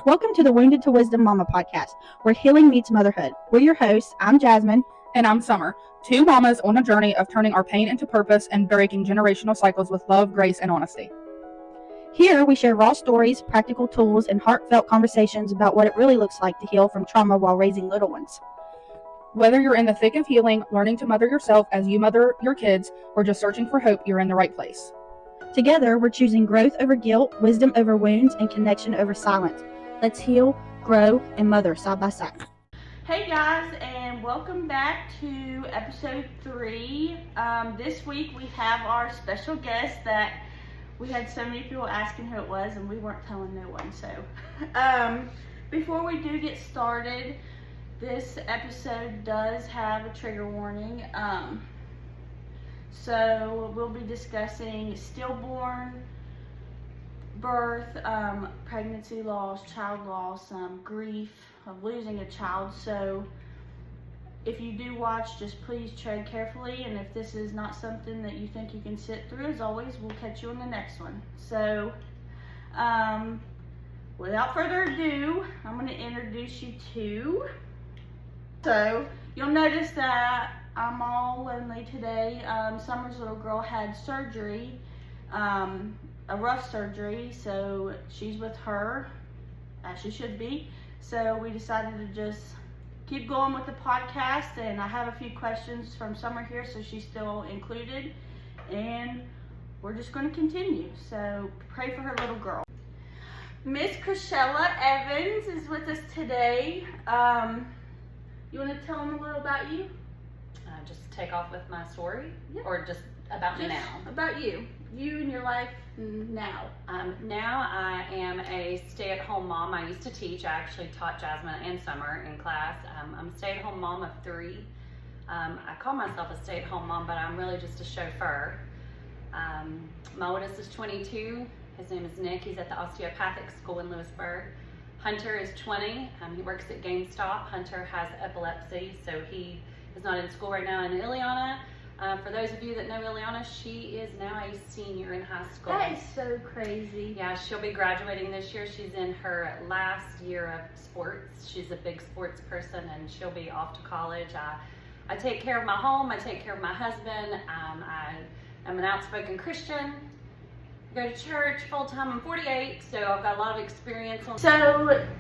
Welcome to the Wounded to Wisdom Mama podcast, where healing meets motherhood. We're your hosts. I'm Jasmine. And I'm Summer, two mamas on a journey of turning our pain into purpose and breaking generational cycles with love, grace, and honesty. Here, we share raw stories, practical tools, and heartfelt conversations about what it really looks like to heal from trauma while raising little ones. Whether you're in the thick of healing, learning to mother yourself as you mother your kids, or just searching for hope, you're in the right place. Together, we're choosing growth over guilt, wisdom over wounds, and connection over silence. Let's heal, grow, and mother side by side. Hey guys, and welcome back to episode 3. This week we have our special guest that we had so many people asking who it was, and we weren't telling no one. So before we do get started, this episode does have a trigger warning. So we'll be discussing stillborn, birth, pregnancy loss, child loss, grief of losing a child. So if you do watch, just please tread carefully, and if this is not something that you think you can sit through, as always, we'll catch you on the next one. So without further ado, I'm going to introduce you to, so you'll notice that I'm all lonely today. Summer's little girl had surgery, a rough surgery, so she's with her, as she should be. So we decided to just keep going with the podcast, and I have a few questions from Summer here, so she's still included, and we're just going to continue. So pray for her little girl. Miss Krechella Evans is with us today. You want to tell them a little about you? Just take off with my story, Yeah. or just about me Just now? about you and your life now. Now I am a stay-at-home mom. I used to teach. I actually taught Jasmine and Summer in class. I'm a stay-at-home mom of 3. I call myself a stay-at-home mom, but I'm really just a chauffeur. My oldest is 22. His name is Nick. He's at the osteopathic school in Lewisburg. Hunter is 20. He works at GameStop. Hunter has epilepsy, so he is not in school right now. And Ileana, for those of you that know Ileana, she is now a senior in high school. That is so crazy. Yeah, she'll be graduating this year. She's in her last year of sports. She's a big sports person, and she'll be off to college. I take care of my home. I take care of my husband. I am an outspoken Christian. I go to church full-time. I'm 48, so I've got a lot of experience. So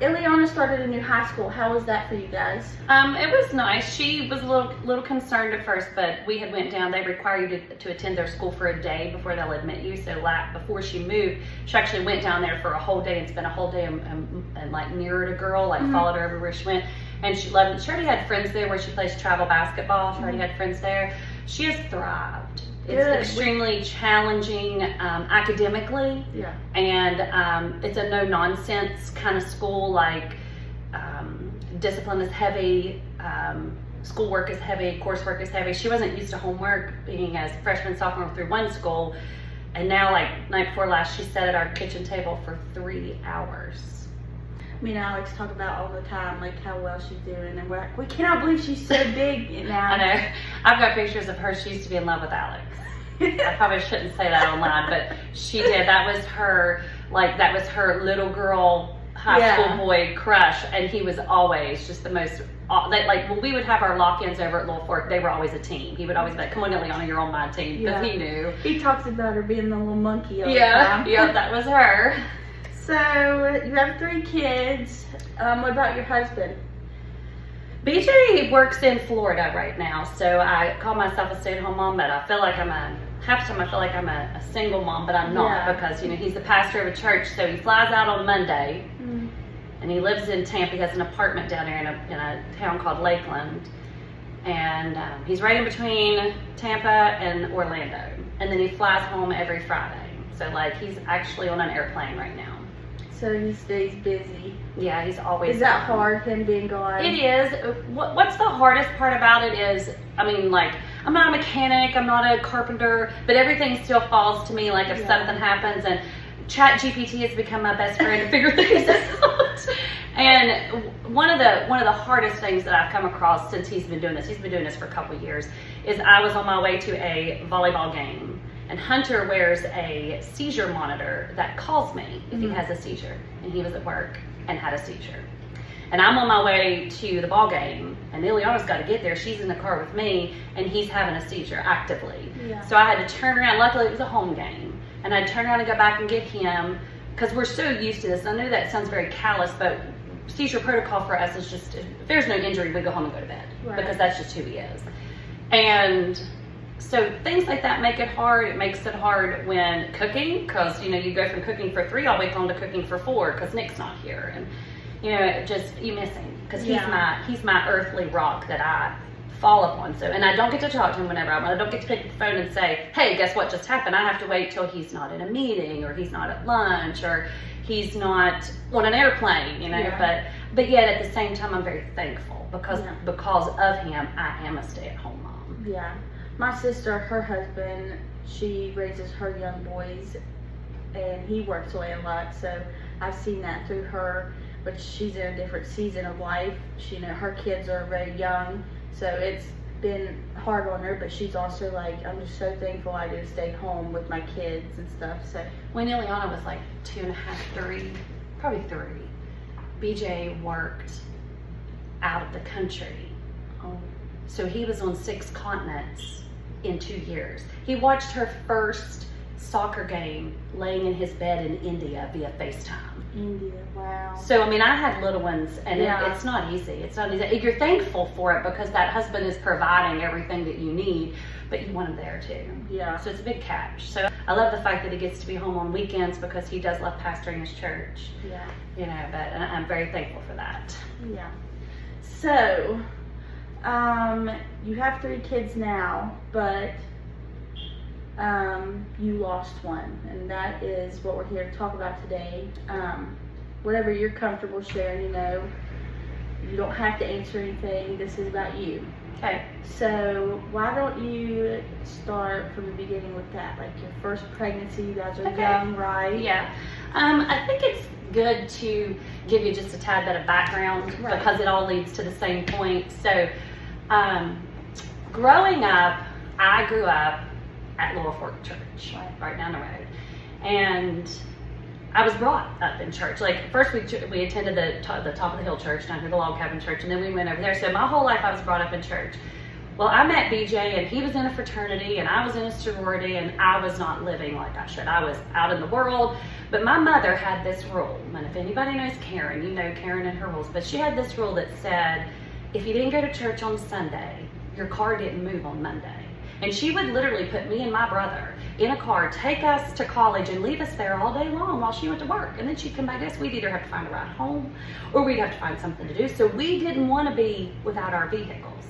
Ileana started a new high school. How was that for you guys? It was nice. She was a little concerned at first, but we had went down. They require you to attend their school for a day before they'll admit you. So before she moved, she actually went down there for a whole day and spent a whole day and like mirrored a girl, like followed her everywhere she went. And she loved it. She already had friends there where she plays travel basketball. She already had friends there. She has thrived. It's extremely challenging academically, and it's a no-nonsense kind of school. Like discipline is heavy, schoolwork is heavy, coursework is heavy. She wasn't used to homework, being as freshman, sophomore through one school, and now, like night before last, she sat at our kitchen table for 3 hours. Me and Alex talk about all the time, like how well she's doing, and we're like, we cannot believe she's so big now. I know. I've got pictures of her. She used to be in love with Alex. I probably shouldn't say that online, but she did. That was her little girl high school boy crush, and he was always just the most. Like when we would have our lock-ins over at Little Fork, they were always a team. He would always be like, "Come on, Ileana, you're on my team," because he knew. He talks about her being the little monkey all the time. Yeah, that was her. So you have 3 kids. What about your husband? BJ works in Florida right now, so I call myself a stay-at-home mom, but I feel like half the time I feel like I'm a single mom, but I'm not, because he's the pastor of a church, so he flies out on Monday, and he lives in Tampa. He has an apartment down there in a town called Lakeland, and he's right in between Tampa and Orlando, and then he flies home every Friday. So like he's actually on an airplane right now. So he stays busy. Yeah, he's always. Is that hard, him being gone? It is. What's the hardest part about it is, like, I'm not a mechanic, I'm not a carpenter, but everything still falls to me. Like if something happens, and ChatGPT has become my best friend to figure things out. And one of the hardest things that I've come across since he's been doing this for a couple of years, is I was on my way to a volleyball game. And Hunter wears a seizure monitor that calls me if he has a seizure, and he was at work. and had a seizure. And I'm on my way to the ball game, and Ileana's got to get there. She's in the car with me, and he's having a seizure actively. Yeah. So I had to turn around. Luckily, it was a home game, and I'd turn around and go back and get him because we're so used to this. I know that sounds very callous, but seizure protocol for us is just, if there's no injury, we go home and go to bed, because that's just who he is. And so things like that make it hard. It makes it hard when cooking, because you go from cooking for 3 all week long to cooking for 4 because Nick's not here, and you miss him because he's my earthly rock that I fall upon. So, and I don't get to talk to him whenever I want. I don't get to pick up the phone and say, hey, guess what just happened? I have to wait till he's not in a meeting, or he's not at lunch, or he's not on an airplane, but yet at the same time I'm very thankful because of him I am a stay-at-home mom. Yeah. My sister, her husband, she raises her young boys, and he works away a lot, so I've seen that through her, but she's in a different season of life. Her kids are very young, so it's been hard on her, but she's also like, I'm just so thankful I get to stay home with my kids and stuff. So when Ileana was like 2.5, 3, probably 3, BJ worked out of the country. So he was on 6 continents in 2 years. He watched her first soccer game laying in his bed in India via FaceTime. India, wow. So, I had little ones, and it's not easy. It's not easy. You're thankful for it because that husband is providing everything that you need, but you want him there too. Yeah. So it's a big catch. So I love the fact that he gets to be home on weekends because he does love pastoring his church. Yeah. But I'm very thankful for that. Yeah. So, you have 3 kids now, but you lost one, and that is what we're here to talk about today. Whatever you're comfortable sharing, you don't have to answer anything. This is about you. Okay. So why don't you start from the beginning with that, like your first pregnancy? You guys are young, right? Yeah. I think it's good to give you just a tad bit of background because it all leads to the same point. So, growing up, I grew up at Little Fork Church, right down the road, and I was brought up in church. Like first we attended the top of the hill church down here, the log cabin church, and then we went over there. So my whole life I was brought up in church. Well, I met BJ, and he was in a fraternity, and I was in a sorority, and I was not living like I should. I was out in the world, but my mother had this rule, and if anybody knows Karen, you know Karen and her rules, but she had this rule that said, if you didn't go to church on Sunday, your car didn't move on Monday. And she would literally put me and my brother in a car, take us to college, and leave us there all day long while she went to work. And then she'd come back to us. We'd either have to find a ride home, or we'd have to find something to do. So we didn't want to be without our vehicles.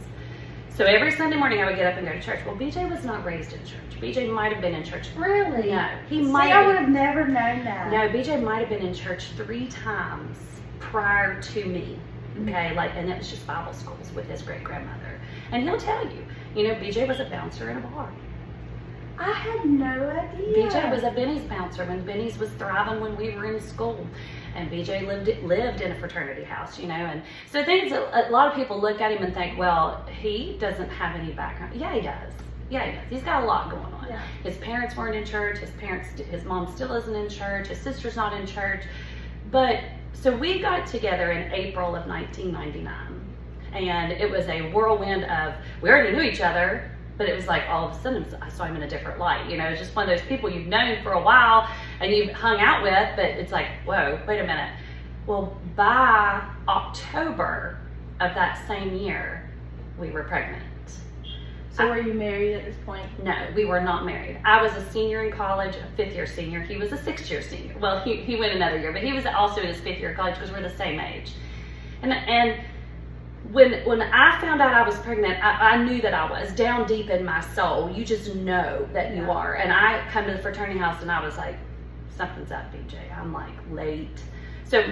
So every Sunday morning I would get up and go to church. Well, BJ was not raised in church. BJ might have been in church. Really? No. I would have never known that. No, BJ might have been in church 3 times prior to me. Okay, and it was just Bible schools with his great-grandmother. And he'll tell you, BJ was a bouncer in a bar. I had no idea. BJ was a Benny's bouncer when Benny's was thriving when we were in school. And BJ lived in a fraternity house, and so things, a lot of people look at him and think, well, he doesn't have any background. Yeah, he does. He's got a lot going on. Yeah. His parents weren't in church. His mom still isn't in church. His sister's not in church. But so we got together in April of 1999, and it was a whirlwind of, we already knew each other, but it was like all of a sudden I saw him in a different light. It's just one of those people you've known for a while and you've hung out with, but it's like, whoa, wait a minute. Well, by October of that same year, we were pregnant. So were you married at this point? No, we were not married. I was a senior in college, a 5th year senior. He was a 6th year senior. Well, he went another year, but he was also in his 5th year of college because we're the same age. And when I found out I was pregnant, I knew that I was down deep in my soul. You just know that you are. And I come to the fraternity house and I was like, something's up, BJ. I'm like late. So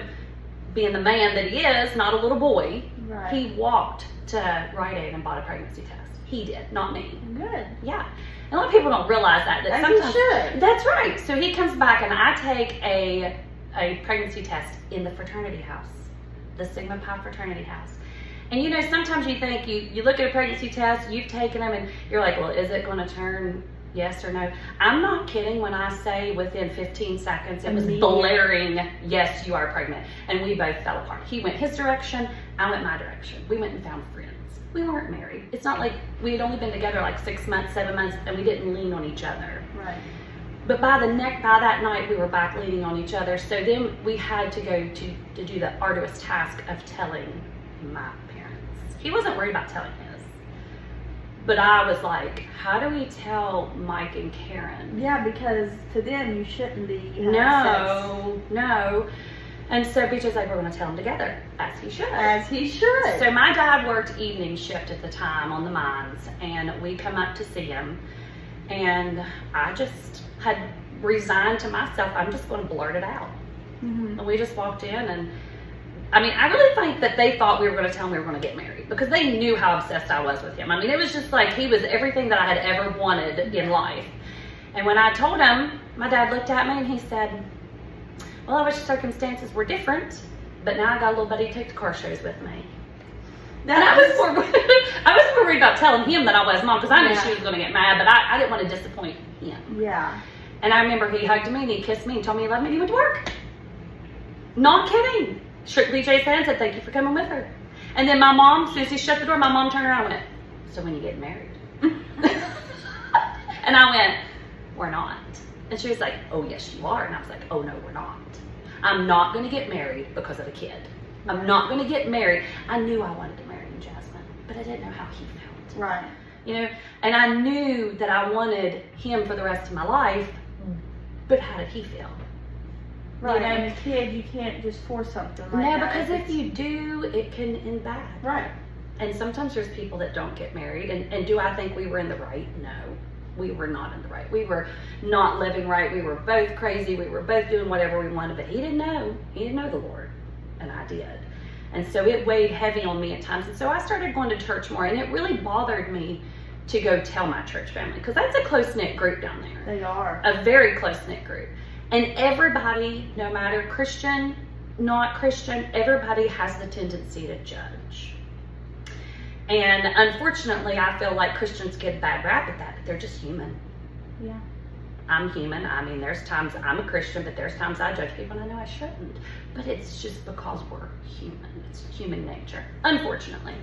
being the man that he is, not a little boy, he walked to Rite Aid and bought a pregnancy test. He did, not me. Good. Yeah. And a lot of people don't realize that sometimes. You should. That's right. So he comes back and I take a pregnancy test in the fraternity house, the Sigma Pi fraternity house. And sometimes you think, you look at a pregnancy test, you've taken them, and you're like, well, is it going to turn, yes or no. I'm not kidding when I say within 15 seconds it was Immediate. blaring, yes, you are pregnant. And we both fell apart. He went his direction, I went my direction. We went and found friends. We weren't married. It's not like we had only been together like 6 months, 7 months, and we didn't lean on each other. Right. But by that night, we were back leaning on each other. So then we had to go to do the arduous task of telling my parents. He wasn't worried about telling his. But I was like, how do we tell Mike and Karen? Yeah, because to them, you shouldn't be. No. And so BJ's like, we're going to tell them together, as he should. As he should. So my dad worked evening shift at the time on the mines, and we come up to see him. And I just had resigned to myself, I'm just going to blurt it out. Mm-hmm. And we just walked in, and I mean, I really think that they thought we were going to tell him we were going to get married, because they knew how obsessed I was with him. I mean, it was just like he was everything that I had ever wanted in life. And when I told him, my dad looked at me and he said, well, I wish circumstances were different, but now I got a little buddy to take to car shows with me. And I was more worried about telling him than I was Mom, because I knew she was going to get mad, but I didn't want to disappoint him. Yeah. And I remember he hugged me and he kissed me and told me he loved me and he went to work. Not kidding. Shook BJ's hand and said, thank you for coming with her. And then my mom, as soon as he shut the door, my mom turned around and went, so when you get married? And I went, we're not. And she was like, oh yes you are. And I was like, oh no, we're not. I'm not going to get married because of a kid. I'm not going to get married. I knew I wanted to marry him, Jasmine, but I didn't know how he felt. Right. You know, and I knew that I wanted him for the rest of my life, but how did he feel? Right. You know? And a kid, you can't just force something like No, that. because if you do, it can end bad. Right. And sometimes there's people that don't get married. And do I think we were in the right? No. We were not in the right. We were not living right. We were both crazy. We were both doing whatever we wanted, but he didn't know. He didn't know the Lord. And I did. And so it weighed heavy on me at times. And so I started going to church more, and it really bothered me to go tell my church family, because that's a close-knit group down there. They are. A very close-knit group. And everybody, no matter Christian, not Christian, everybody has the tendency to judge. And unfortunately, I feel like Christians get a bad rap at that, but they're just human. Yeah. I'm human. I mean, there's times I'm a Christian, but there's times I judge people and I know I shouldn't. But it's just because we're human. It's human nature, unfortunately.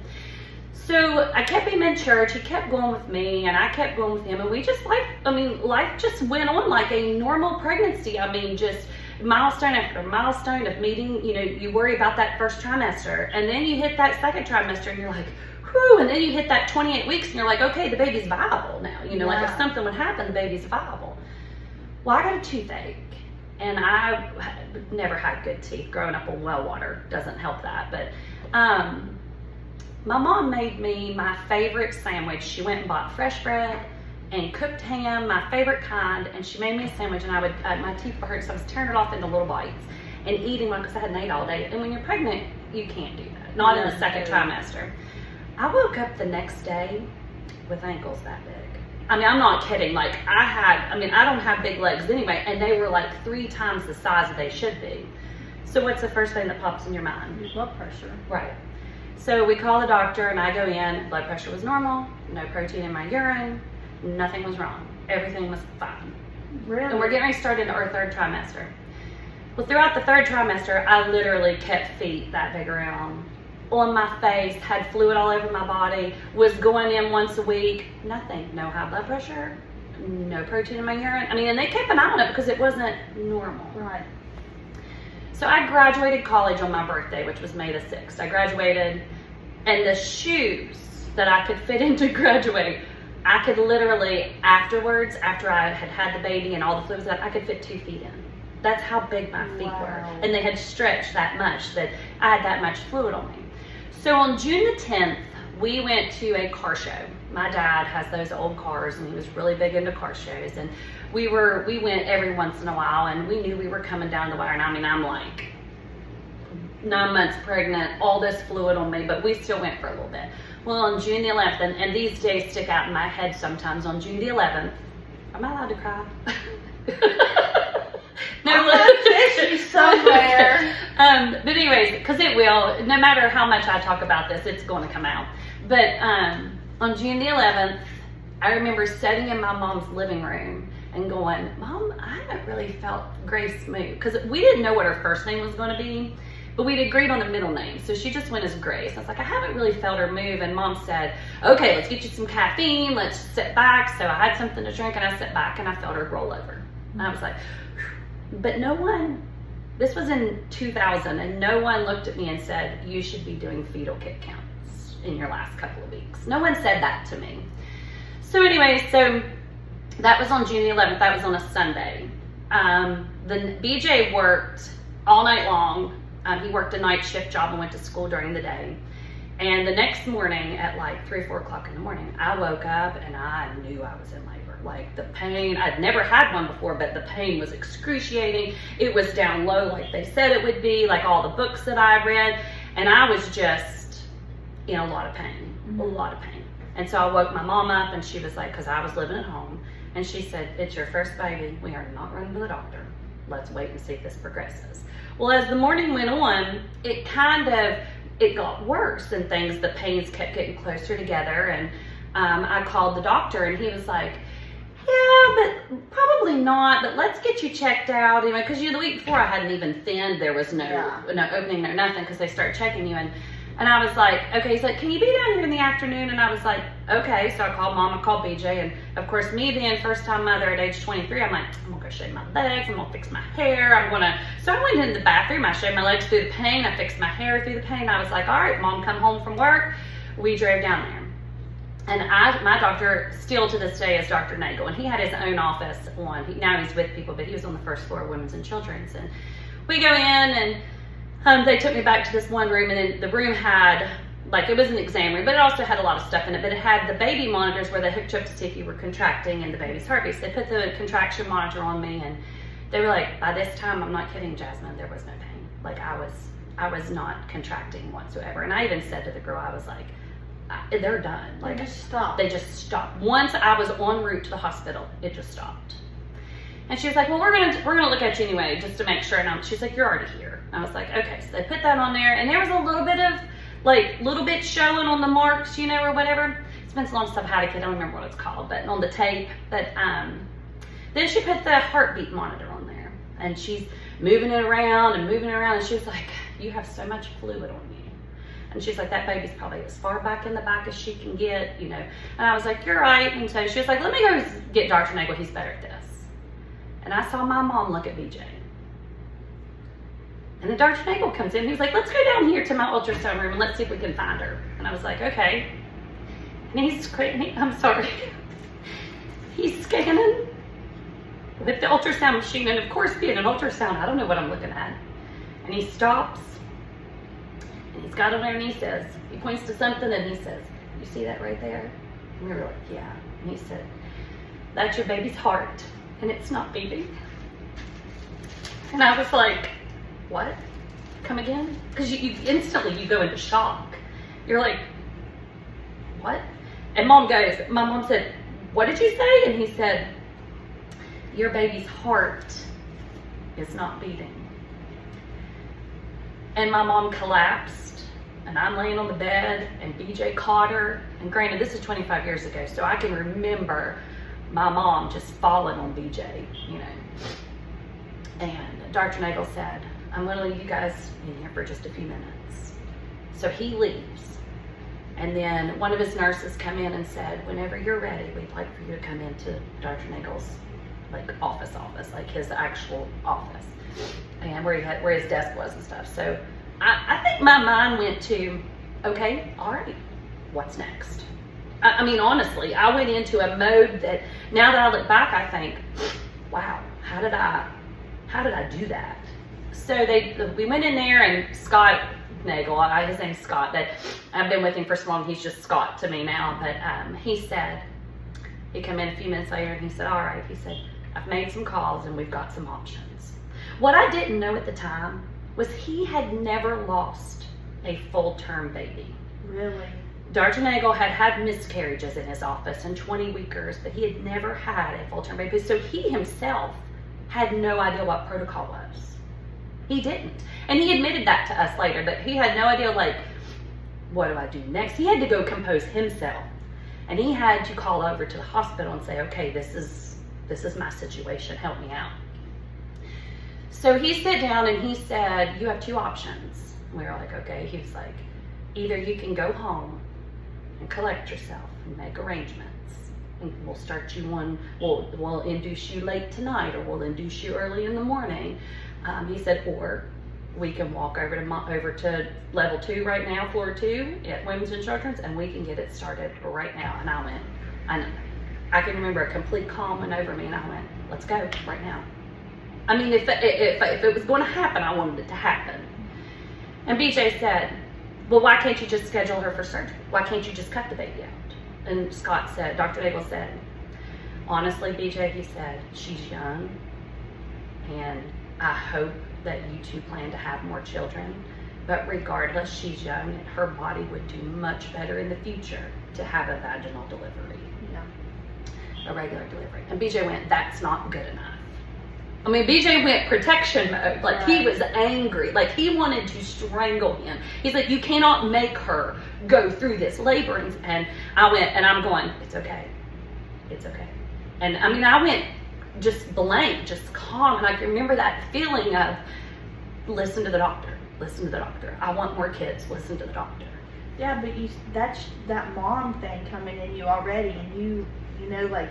So I kept him in church. He kept going with me, and I kept going with him. And we just life just went on like a normal pregnancy. I mean, just milestone after milestone of meeting. You know, you worry about that first trimester, and then you hit that second trimester, and you're like, whew, and then you hit that 28 weeks, and you're like, okay, the baby's viable now. You know, like if something would happen, the baby's viable. Well, I got a toothache, and I never had good teeth. Growing up on well water doesn't help that, but my mom made me my favorite sandwich. She went and bought fresh bread and cooked ham, my favorite kind, and she made me a sandwich, and I would, my teeth were hurt, so I was tearing it off into little bites and eating one because I hadn't ate all day. And when you're pregnant, you can't do that. Not in the second trimester. I woke up the next day with ankles that big. I mean, I'm not kidding. Like I don't have big legs anyway, and they were like 3 times the size that they should be. So what's the first thing that pops in your mind? Your blood pressure. Right. So we call the doctor, and I go in. Blood pressure was normal, no protein in my urine, nothing was wrong. Everything was fine. Really? And we're getting ready to start into our 3rd trimester. Well, throughout the 3rd trimester, I literally kept feet that big around on my face, had fluid all over my body, was going in once a week, nothing. No high blood pressure, no protein in my urine. I mean, and they kept an eye on it because it wasn't normal. Right. So I graduated college on my birthday, which was May the 6th. I graduated, and the shoes that I could fit in to graduate, I could literally, afterwards, after I had had the baby and all the fluids, I could fit 2 feet in. That's how big my feet were. And they had stretched that much that I had that much fluid on me. So on June the 10th, we went to a car show. My dad has those old cars, and he was really big into car shows. And we went every once in a while, and we knew we were coming down the wire. And I mean, I'm like 9 months pregnant, all this fluid on me, but we still went for a little bit. Well, on June the 11th, and these days stick out in my head sometimes, on June the 11th, am I allowed to cry? No, fishy somewhere. But anyways, because it will, no matter how much I talk about this, it's going to come out. But on June the 11th, I remember sitting in my mom's living room and going, Mom, I haven't really felt Grace move. Because we didn't know what her first name was going to be, but we'd agreed on a middle name. So she just went as Grace. I was like, I haven't really felt her move. And Mom said, okay, let's get you some caffeine. Let's sit back. So I had something to drink and I sat back and I felt her roll over. And I was like, whew. But no one, this was in 2000, and no one looked at me and said, you should be doing fetal kick counts in your last couple of weeks. No one said that to me. So anyway, so that was on June the 11th. That was on a Sunday. The BJ worked all night long. He worked a night shift job and went to school during the day. And the next morning at like 3 or 4 o'clock in the morning, I woke up and I knew I was in labor. Like the pain, I'd never had one before, but the pain was excruciating. It was down low like they said it would be, like all the books that I read. And I was just in a lot of pain, a lot of pain. And so I woke my mom up and she was like, because I was living at home, and she said, it's your first baby. We are not running to the doctor. Let's wait and see if this progresses. Well, as the morning went on, it got worse and things, the pains kept getting closer together. And I called the doctor and he was like, yeah, but probably not, but let's get you checked out. Anyway, because the week before I hadn't even thinned. There was no opening, no nothing, because they start checking you. And I was like, okay, he's like, can you be down here in the afternoon? And I was like, okay. So I called Mom, I called BJ. And of course, me being first time mother at age 23, I'm like, I'm gonna go shave my legs, I'm gonna fix my hair, so I went into the bathroom, I shaved my legs through the pain, I fixed my hair through the pain. I was like, all right, Mom, come home from work. We drove down there. And my doctor, still to this day, is Dr. Nagel. And he had his own office now he's with people, but he was on the first floor of Women's and Children's. And we go in and they took me back to this one room, and then the room had, like, it was an exam room, but it also had a lot of stuff in it. But it had the baby monitors where they hooked you up to see if you were contracting and the baby's heartbeat. So they put the contraction monitor on me, and they were like, by this time, I'm not kidding, Jasmine, there was no pain. Like, I was not contracting whatsoever. And I even said to the girl, I was like, they're done. Like, They just stopped. They just stopped. Once I was en route to the hospital, it just stopped. And she was like, well, we're gonna look at you anyway, just to make sure. And she's like, you're already here. And I was like, okay. So they put that on there, and there was a little bit of, like, little bit showing on the marks, or whatever. It's been so long since I've had a kid, I don't remember what it's called, but on the tape. But then she put the heartbeat monitor on there, and she's moving it around, and she was like, you have so much fluid on you. And she's like, that baby's probably as far back in the back as she can get, And I was like, you're right. And so she was like, let me go get Dr. Nagel. He's better at this. And I saw my mom look at BJ. And then Dr. Nagel comes in. He's like, let's go down here to my ultrasound room and let's see if we can find her. And I was like, okay. And he's scanning with the ultrasound machine. And of course, being an ultrasound, I don't know what I'm looking at. And he stops. And he's got on there and he points to something and he says, you see that right there? And we were like, yeah. And he said, that's your baby's heart and it's not beating. And I was like, what? Come again? Because you instantly go into shock. You're like, what? And my mom said, what did you say? And he said, your baby's heart is not beating. And my mom collapsed, and I'm laying on the bed, and BJ caught her. And granted, this is 25 years ago, so I can remember my mom just falling on BJ, And Dr. Nagel said, I'm going to leave you guys in here for just a few minutes. So he leaves. And then one of his nurses come in and said, whenever you're ready, we'd like for you to come into Dr. Nagel's office, like his actual office. And where his desk was and stuff. So I think my mind went to, okay, all right, what's next? I mean, honestly, I went into a mode that now that I look back, I think, wow, how did I do that? So we went in there, and Scott Nagel, his name's Scott, but I've been with him for so long, he's just Scott to me now. But he came in a few minutes later and he said, all right, he said, I've made some calls and we've got some options. What I didn't know at the time was he had never lost a full-term baby. Really? Dr. Nagel had had miscarriages in his office and 20-weekers, but he had never had a full-term baby. So he himself had no idea what protocol was. He didn't. And he admitted that to us later, that he had no idea, what do I do next? He had to go compose himself. And he had to call over to the hospital and say, okay, this is my situation, help me out. So he sat down and he said, you have two options. We were like, okay. He was like, either you can go home and collect yourself and make arrangements, and we'll start you on, we'll induce you late tonight, or we'll induce you early in the morning. He said, or we can walk over to level 2 right now, floor 2 at Women's and Children's, and we can get it started right now. And I went, I can remember a complete calm went over me, and I went, let's go right now. I mean, if it was going to happen, I wanted it to happen. And BJ said, well, why can't you just schedule her for surgery? Why can't you just cut the baby out? And Scott said, Dr. Nichols said, honestly, BJ, he said, she's young, and I hope that you two plan to have more children, but regardless, she's young, and her body would do much better in the future to have a vaginal delivery, a regular delivery. And BJ went, that's not good enough. I mean, BJ went protection mode. Like, he was angry. Like, he wanted to strangle him. He's like, you cannot make her go through this labor. And I went, and I'm going, it's okay. It's okay. And I mean, I went just blank, just calm. And I can remember that feeling of, listen to the doctor. Listen to the doctor. I want more kids. Listen to the doctor. Yeah, but that's that mom thing coming in you already. And you know, like.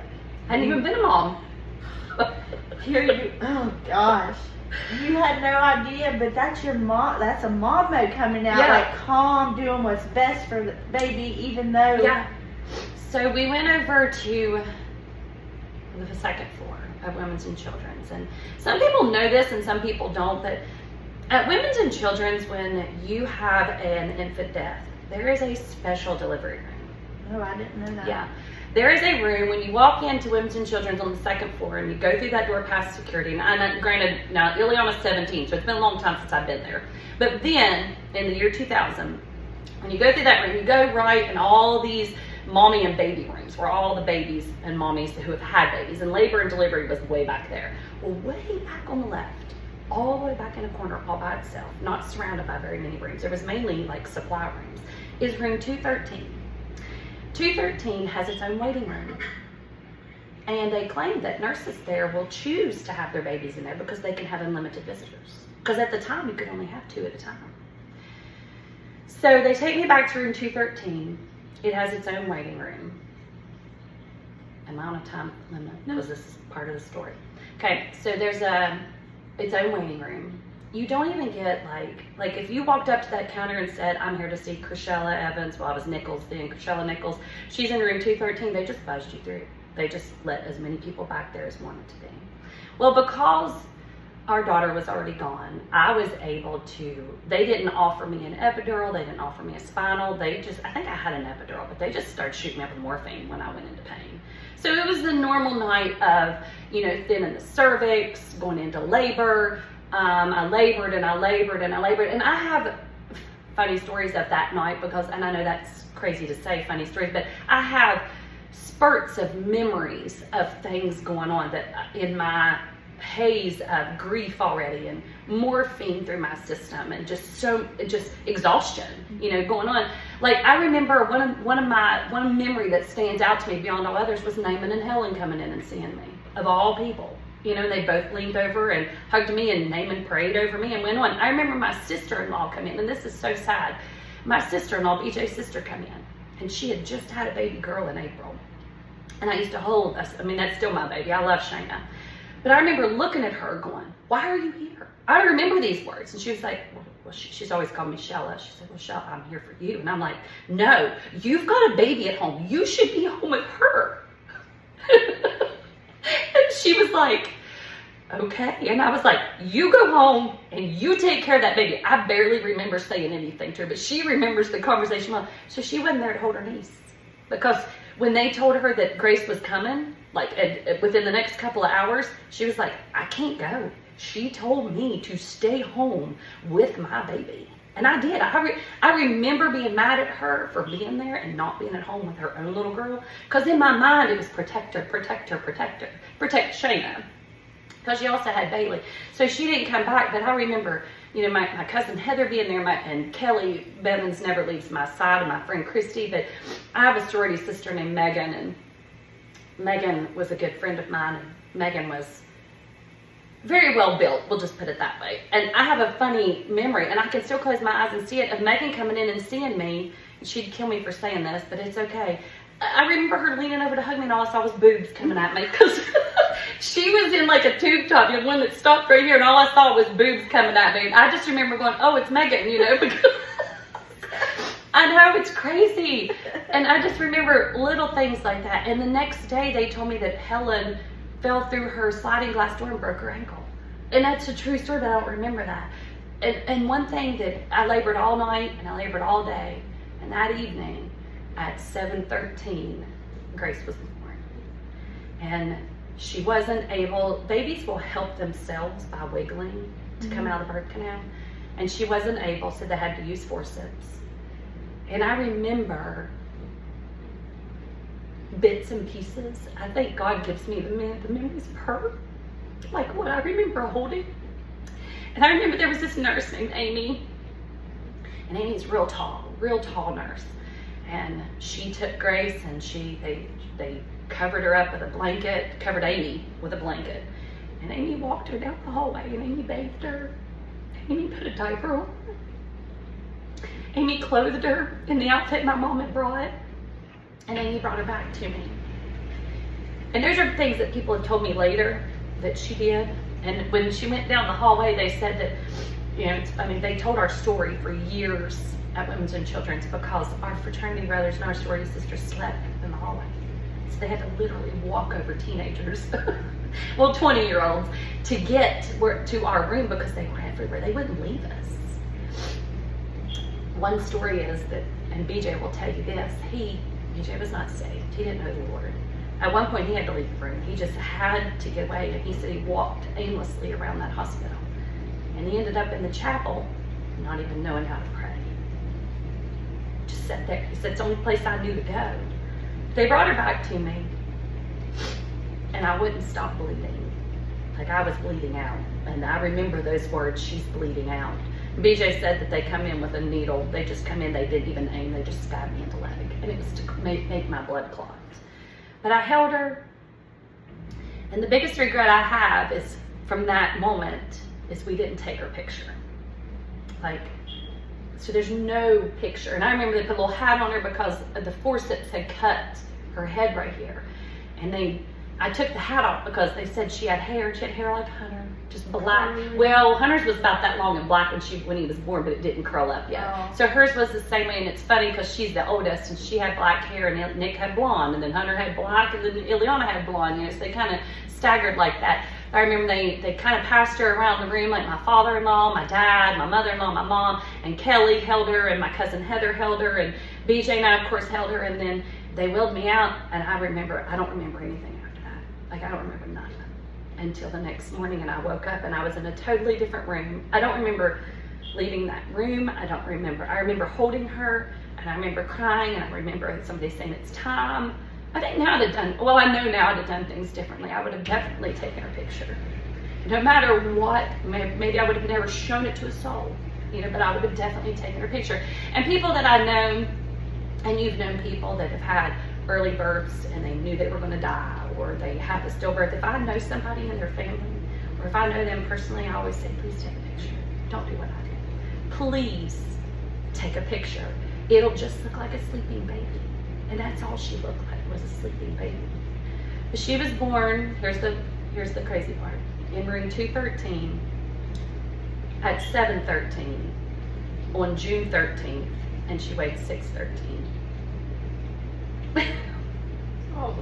I hadn't even been a mom. Here you, oh gosh, you had no idea, but that's your mom. That's a mom mode coming out, like calm, doing what's best for the baby, even though. Yeah. So we went over to the second floor of Women's and Children's, and some people know this and some people don't. But at Women's and Children's, when you have an infant death, there is a special delivery room. Oh, I didn't know that. Yeah. There is a room when you walk into Women's and Children's on the second floor, and you go through that door past security. And granted, now Ileana's 17, so it's been a long time since I've been there. But then, in the year 2000, when you go through that room, you go right in all these mommy and baby rooms, where all the babies and mommies who have had babies, and labor and delivery was way back there. Well, way back on the left, all the way back in a corner, all by itself, not surrounded by very many rooms, there was mainly like supply rooms, is room 213. 213 has its own waiting room, and they claim that nurses there will choose to have their babies in there because they can have unlimited visitors, because at the time you could only have 2 at a time. So they take me back to room 213. It has its own waiting room. Am I on a time limit? No, because this is part of the story. Okay, so there's its own waiting room. You don't even get like if you walked up to that counter and said, I'm here to see Krechella Evans, well, I was Nichols then, Krechella Nichols, she's in room 213, they just buzzed you through. They just let as many people back there as wanted to be. Well, because our daughter was already gone, I was able to, they didn't offer me an epidural, they didn't offer me a spinal, I think I had an epidural, but they just started shooting me up with morphine when I went into pain. So it was the normal night of, thinning the cervix, going into labor. I labored and I labored and I labored, and I have funny stories of that night because, and I know that's crazy to say funny stories, but I have spurts of memories of things going on that in my haze of grief already, and morphine through my system, and just exhaustion, going on. Like, I remember one memory that stands out to me beyond all others was Naaman and Helen coming in and seeing me, of all people. They both leaned over and hugged me, and Naaman prayed over me and went on. I remember my sister-in-law come in, and this is so sad. My sister-in-law, BJ's sister, come in, and she had just had a baby girl in April. And I used to hold, that's still my baby. I love Shayna. But I remember looking at her going, why are you here? I remember these words. And she was like, well, she's always called me Shella. She said, well, Shella, I'm here for you. And I'm like, no, you've got a baby at home. You should be home with her. And she was like, okay. And I was like, you go home and you take care of that baby. I barely remember saying anything to her, but she remembers the conversation well. So she wasn't there to hold her niece. Because when they told her that Grace was coming, within the next couple of hours, she was like, I can't go. She told me to stay home with my baby. And I did. I remember being mad at her for being there and not being at home with her own little girl. Because in my mind, it was protect her, protect her, protect her. Protect Shayna. Because she also had Bailey. So she didn't come back. But I remember you know, my cousin Heather being there, and Kelly Evans never leaves my side, and my friend Christy. But I have a sorority sister named Megan, and Megan was a good friend of mine, and Megan was very well built, we'll just put it that way. And I have a funny memory, and I can still close my eyes and see it, of Megan coming in and seeing me. She'd kill me for saying this, but it's okay. I remember her leaning over to hug me, and all I saw was boobs coming at me, because she was in like a tube top, you know, one that stopped right here, and all I saw was boobs coming at me. And I just remember going, oh, it's Megan, you know, because I know, it's crazy. And I just remember little things like that. And the next day they told me that Helen fell through her sliding glass door and broke her ankle. And that's a true story, but I don't remember that. And one thing that I labored all night and I labored all day, and that evening at 7:13, Grace was born. And she wasn't able, babies will help themselves by wiggling to come out of the birth canal. And she wasn't able, so they had to use forceps. And I remember bits and pieces. I think God gives me the memories of her, like what I remember holding. And I remember there was this nurse named Amy, and Amy's real tall nurse. And she took Grace, and they covered her up with a blanket, covered Amy with a blanket. And Amy walked her down the hallway, and Amy bathed her. Amy put a diaper on her. Amy clothed her in the outfit my mom had brought, and Amy brought her back to me. And those are things that people have told me later that she did. And when she went down the hallway, they said that, you know, they told our story for years at Women's and Children's, because our fraternity brothers and our sorority sisters slept in the hallway. So they had to literally walk over teenagers, well, 20-year-olds, to get to our room, because they were everywhere. They wouldn't leave us. One story is that, and BJ will tell you this, BJ was not saved. He didn't know the Lord. At one point, he had to leave the room. He just had to get away, and he said he walked aimlessly around that hospital. And he ended up in the chapel, not even knowing how to pray. Just sat there. He said, it's the only place I knew to go. They brought her back to me, and I wouldn't stop bleeding. Like, I was bleeding out. And I remember those words, she's bleeding out. BJ said that they come in with a needle. They just come in, they didn't even aim, they just stabbed me in the leg. And it was to make my blood clot. But I held her. And the biggest regret I have is, from that moment, is we didn't take her picture. So there's no picture. And I remember they put a little hat on her because the forceps had cut her head right here. And I took the hat off because they said she had hair. She had hair like Hunter, just black. Well, Hunter's was about that long and black when he was born, but it didn't curl up yet. Oh. So hers was the same way, and it's funny because she's the oldest, and she had black hair, and Nick had blonde, and then Hunter had black, and then Ileana had blonde. You know, so they kind of staggered like that. I remember they kind of passed her around the room, like my father-in-law, my dad, my mother-in-law, my mom, and Kelly held her, and my cousin Heather held her, and BJ and I, of course, held her, and then they wheeled me out, and I don't remember anything after that. Like, I don't remember nothing until the next morning, and I woke up, and I was in a totally different room. I don't remember leaving that room. I remember holding her, and I remember crying, and I remember somebody saying it's time. I think now I'd have done, well, I know now I'd have done things differently. I would have definitely taken her picture. No matter what, maybe I would have never shown it to a soul, you know, but I would have definitely taken her picture. And people that I know, and you've known people that have had early births and they knew they were going to die, or they have a stillbirth. If I know somebody in their family, or if I know them personally, I always say, please take a picture. Don't do what I did. Please take a picture. It'll just look like a sleeping baby. And that's all she looked like, was a sleeping baby. But she was born, here's the crazy part, in room 213 at 7:13 on June 13th, and she weighed 613. Oh.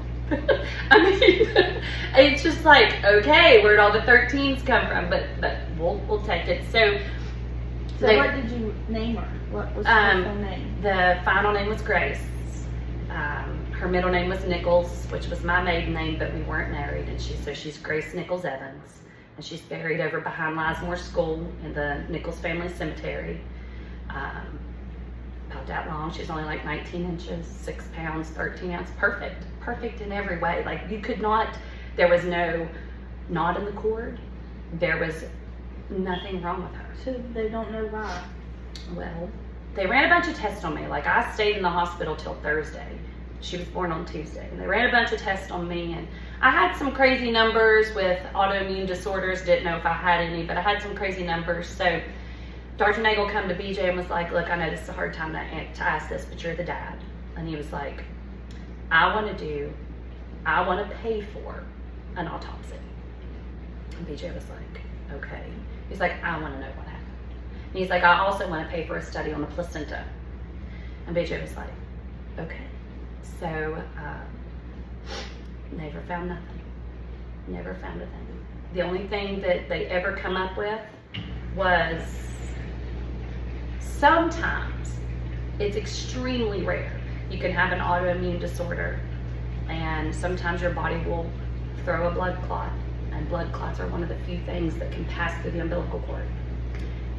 I mean, it's just like, okay, where'd all the 13s come from? But we'll take it. So what did you name her? What was her full name? The final name was Grace. Her middle name was Nichols, which was my maiden name, but we weren't married, and she's Grace Nichols Evans, and she's buried over behind Lismore School in the Nichols family cemetery. About that long. She's only like 19 inches, 6 pounds, 13 ounces. Perfect in every way. Like, you could not, there was no knot in the cord. There was nothing wrong with her. So they don't know why. Well, they ran a bunch of tests on me. Like, I stayed in the hospital till Thursday. She was born on Tuesday. And they ran a bunch of tests on me, and I had some crazy numbers with autoimmune disorders. Didn't know if I had any, but I had some crazy numbers. So Dr. Nagel come to BJ and was like, look, I know this is a hard time to ask this, but you're the dad. And he was like, I want to pay for an autopsy. And BJ was like, okay. He's like, I want to know what happened. And he's like, I also want to pay for a study on the placenta. And BJ was like, okay. So, never found nothing. Never found a thing. The only thing that they ever come up with was sometimes, it's extremely rare, you can have an autoimmune disorder and sometimes your body will throw a blood clot, and blood clots are one of the few things that can pass through the umbilical cord.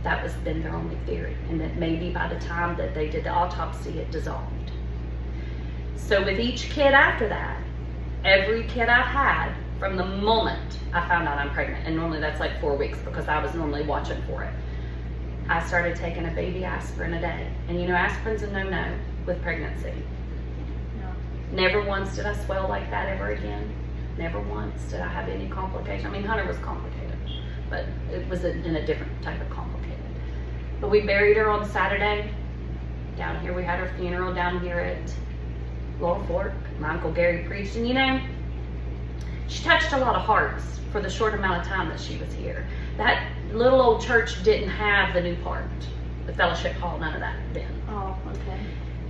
That was been their only theory, and that maybe by the time that they did the autopsy, it dissolved. So with each kid after that, every kid I've had from the moment I found out I'm pregnant, and normally that's like 4 weeks because I was normally watching for it, I started taking a baby aspirin a day. And you know, aspirin's a no-no with pregnancy. No. Never once did I swell like that ever again. Never once did I have any complication. I mean, Hunter was complicated, but it was in a different type of complicated. But we buried her on Saturday. Down here, we had her funeral down here at Laurel Fork. My Uncle Gary preached, and you know, she touched a lot of hearts for the short amount of time that she was here. That little old church didn't have the new part, the fellowship hall, none of that then. Oh, okay.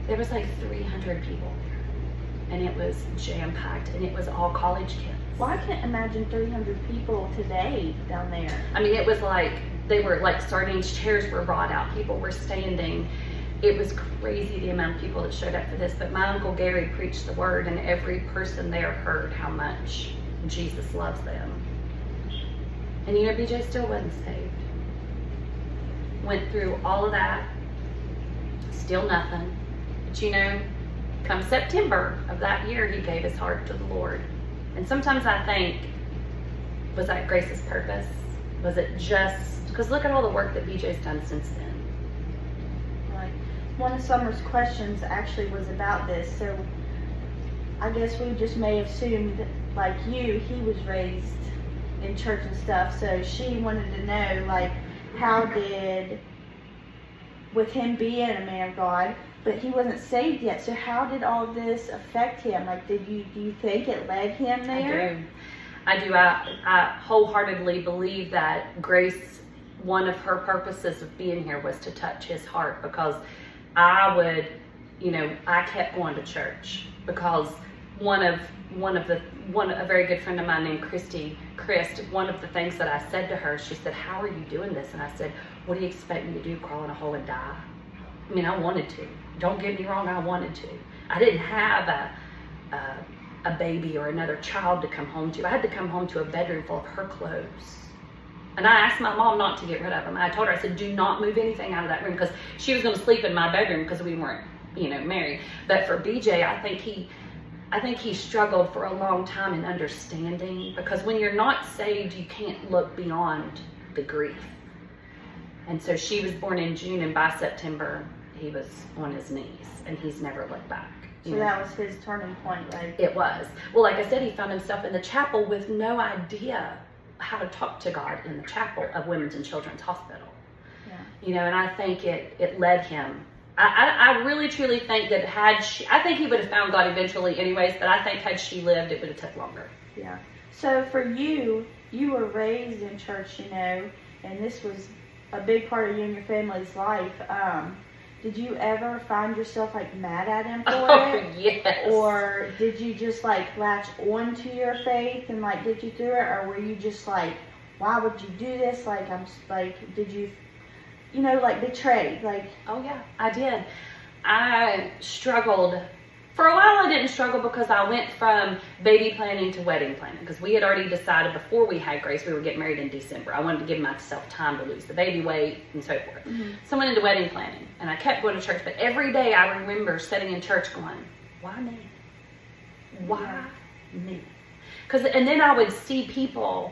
There was like 300 people there, and it was jam-packed, and it was all college kids. Well, I can't imagine 300 people today down there. I mean, it was like, they were like sardines, chairs were brought out, people were standing. It was crazy the amount of people that showed up for this, but my Uncle Gary preached the word, and every person there heard how much Jesus loves them. And you know, BJ still wasn't saved. Went through all of that, still nothing. But you know, come September of that year, he gave his heart to the Lord. And sometimes I think, was that Grace's purpose? Was it just, because look at all the work that BJ's done since then. Right. One of Summer's questions actually was about this, so I guess we just may have assumed, like you, he was raised in church and stuff, so she wanted to know, like, how did, with him being a man of God, but he wasn't saved yet, so how did all this affect him? Like, do you think it led him there? I do. I wholeheartedly believe that Grace, one of her purposes of being here was to touch his heart, because I would, you know, I kept going to church because a very good friend of mine named Chris, one of the things that I said to her, she said, how are you doing this? And I said, what do you expect me to do, crawl in a hole and die? I mean, I wanted to. Don't get me wrong, I wanted to. I didn't have a baby or another child to come home to. I had to come home to a bedroom full of her clothes. And I asked my mom not to get rid of them. I told her, I said, do not move anything out of that room, because she was going to sleep in my bedroom because we weren't, you know, married. But for BJ, I think he struggled for a long time in understanding, because when you're not saved, you can't look beyond the grief. And so she was born in June, and by September, he was on his knees, and he's never looked back. So that was his turning point, right? It was. Well, like I said, he found himself in the chapel with no idea how to talk to God in the chapel of Women's and Children's Hospital. Yeah. You know, and I think it led him. I really truly think that I think he would have found God eventually anyways, but I think had she lived, it would have took longer. Yeah. So for you were raised in church, you know, and this was a big part of you and your family's life. Did you ever find yourself like mad at him for it? Oh, yes. Or did you just like latch on to your faith and like get you through it? Or were you just like, why would you do this? Like, did you, you know, like betrayed? Like, oh yeah, I did. I struggled. For a while I didn't struggle because I went from baby planning to wedding planning, because we had already decided before we had Grace we were getting married in December. I wanted to give myself time to lose the baby weight and so forth. Mm-hmm. So I went into wedding planning, and I kept going to church, but every day I remember sitting in church going, why me? Why me? And then I would see people,